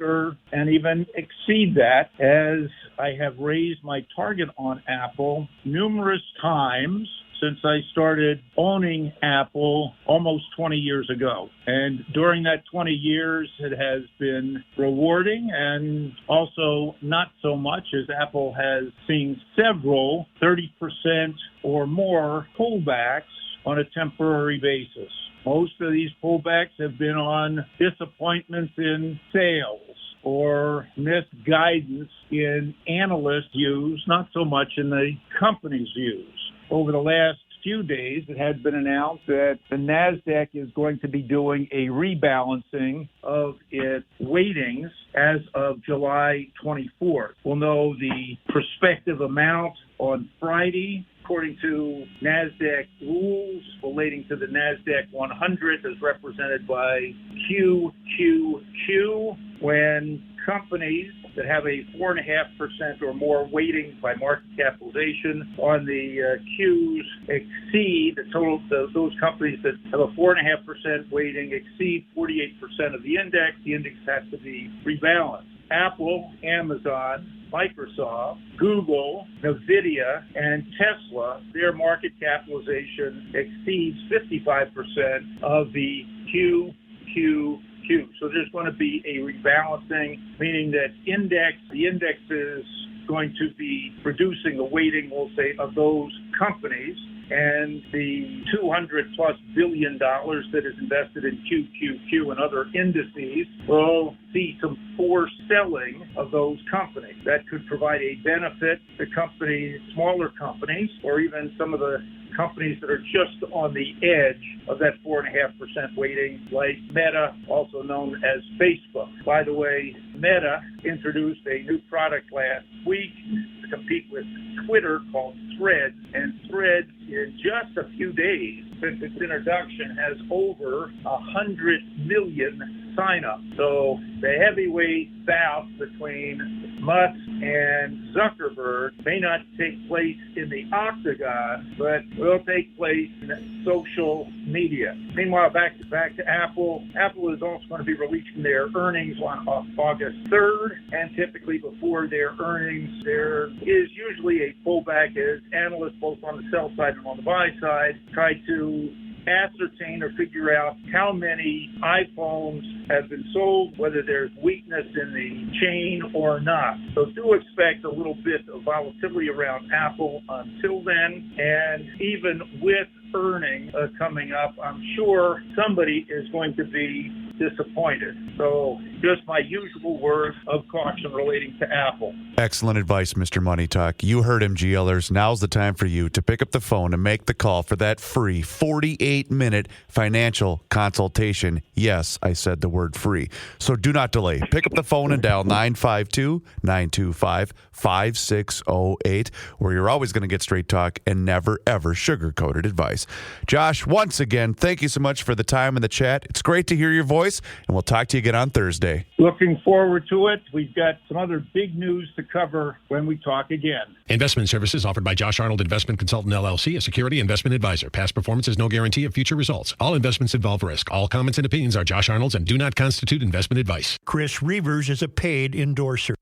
and even exceed that, as I have raised my target on Apple numerous times since I started owning Apple almost 20 years ago. And during that 20 years, it has been rewarding and also not so much, as Apple has seen several 30% or more pullbacks on a temporary basis. Most of these pullbacks have been on disappointments in sales or misguidance in analyst views, not so much in the company's views. Over the last few days, it has been announced that the NASDAQ is going to be doing a rebalancing of its weightings as of July 24th. We'll know the prospective amount on Friday, according to NASDAQ rules relating to the NASDAQ 100, as represented by QQQ, when companies that have a 4.5% or more weighting by market capitalization on the Qs exceed the total. Those companies that have a 4.5% weighting exceed 48% of the index has to be rebalanced. Apple, Amazon, Microsoft, Google, NVIDIA, and Tesla, their market capitalization exceeds 55% of the QQQ. So there's going to be a rebalancing, meaning that the index is going to be reducing the weighting, we'll say, of those companies. And the $200+ billion that is invested in QQQ and other indices will see some forced selling of those companies. That could provide a benefit to smaller companies, or even some of the companies that are just on the edge of that 4.5% weighting, like Meta, also known as Facebook. By the way, Meta introduced a new product last week to compete with Twitter called Threads, and Threads in just a few days since its introduction has over 100 million signups. So the heavyweight bout between Musk and Zuckerberg may not take place in the octagon, but will take place in social media. Meanwhile, back to Apple. Apple is also going to be releasing their earnings on August 3rd, and typically before their earnings, there is usually a pullback as analysts, both on the sell side and on the buy side, try to ascertain or figure out how many iPhones have been sold, whether there's weakness in the chain or not. So do expect a little bit of volatility around Apple until then. And even with earnings coming up, I'm sure somebody is going to be disappointed. So just my usual word of caution relating to Apple. Excellent advice, Mr. Money Talk. You heard him, GLers. Now's the time for you to pick up the phone and make the call for that free 48-minute financial consultation. Yes, I said the word free. So do not delay. Pick up the phone and dial 952-925-5608, where you're always going to get straight talk and never, ever sugar-coated advice. Josh, once again, thank you so much for the time and the chat. It's great to hear your voice, and we'll talk to you again on Thursday. Looking forward to it. We've got some other big news to cover when we talk again. Investment services offered by Josh Arnold Investment Consultant LLC, a security investment advisor. Past performance is no guarantee of future results. All investments involve risk. All comments and opinions are Josh Arnold's and do not constitute investment advice. Chris Reavers is a paid endorser.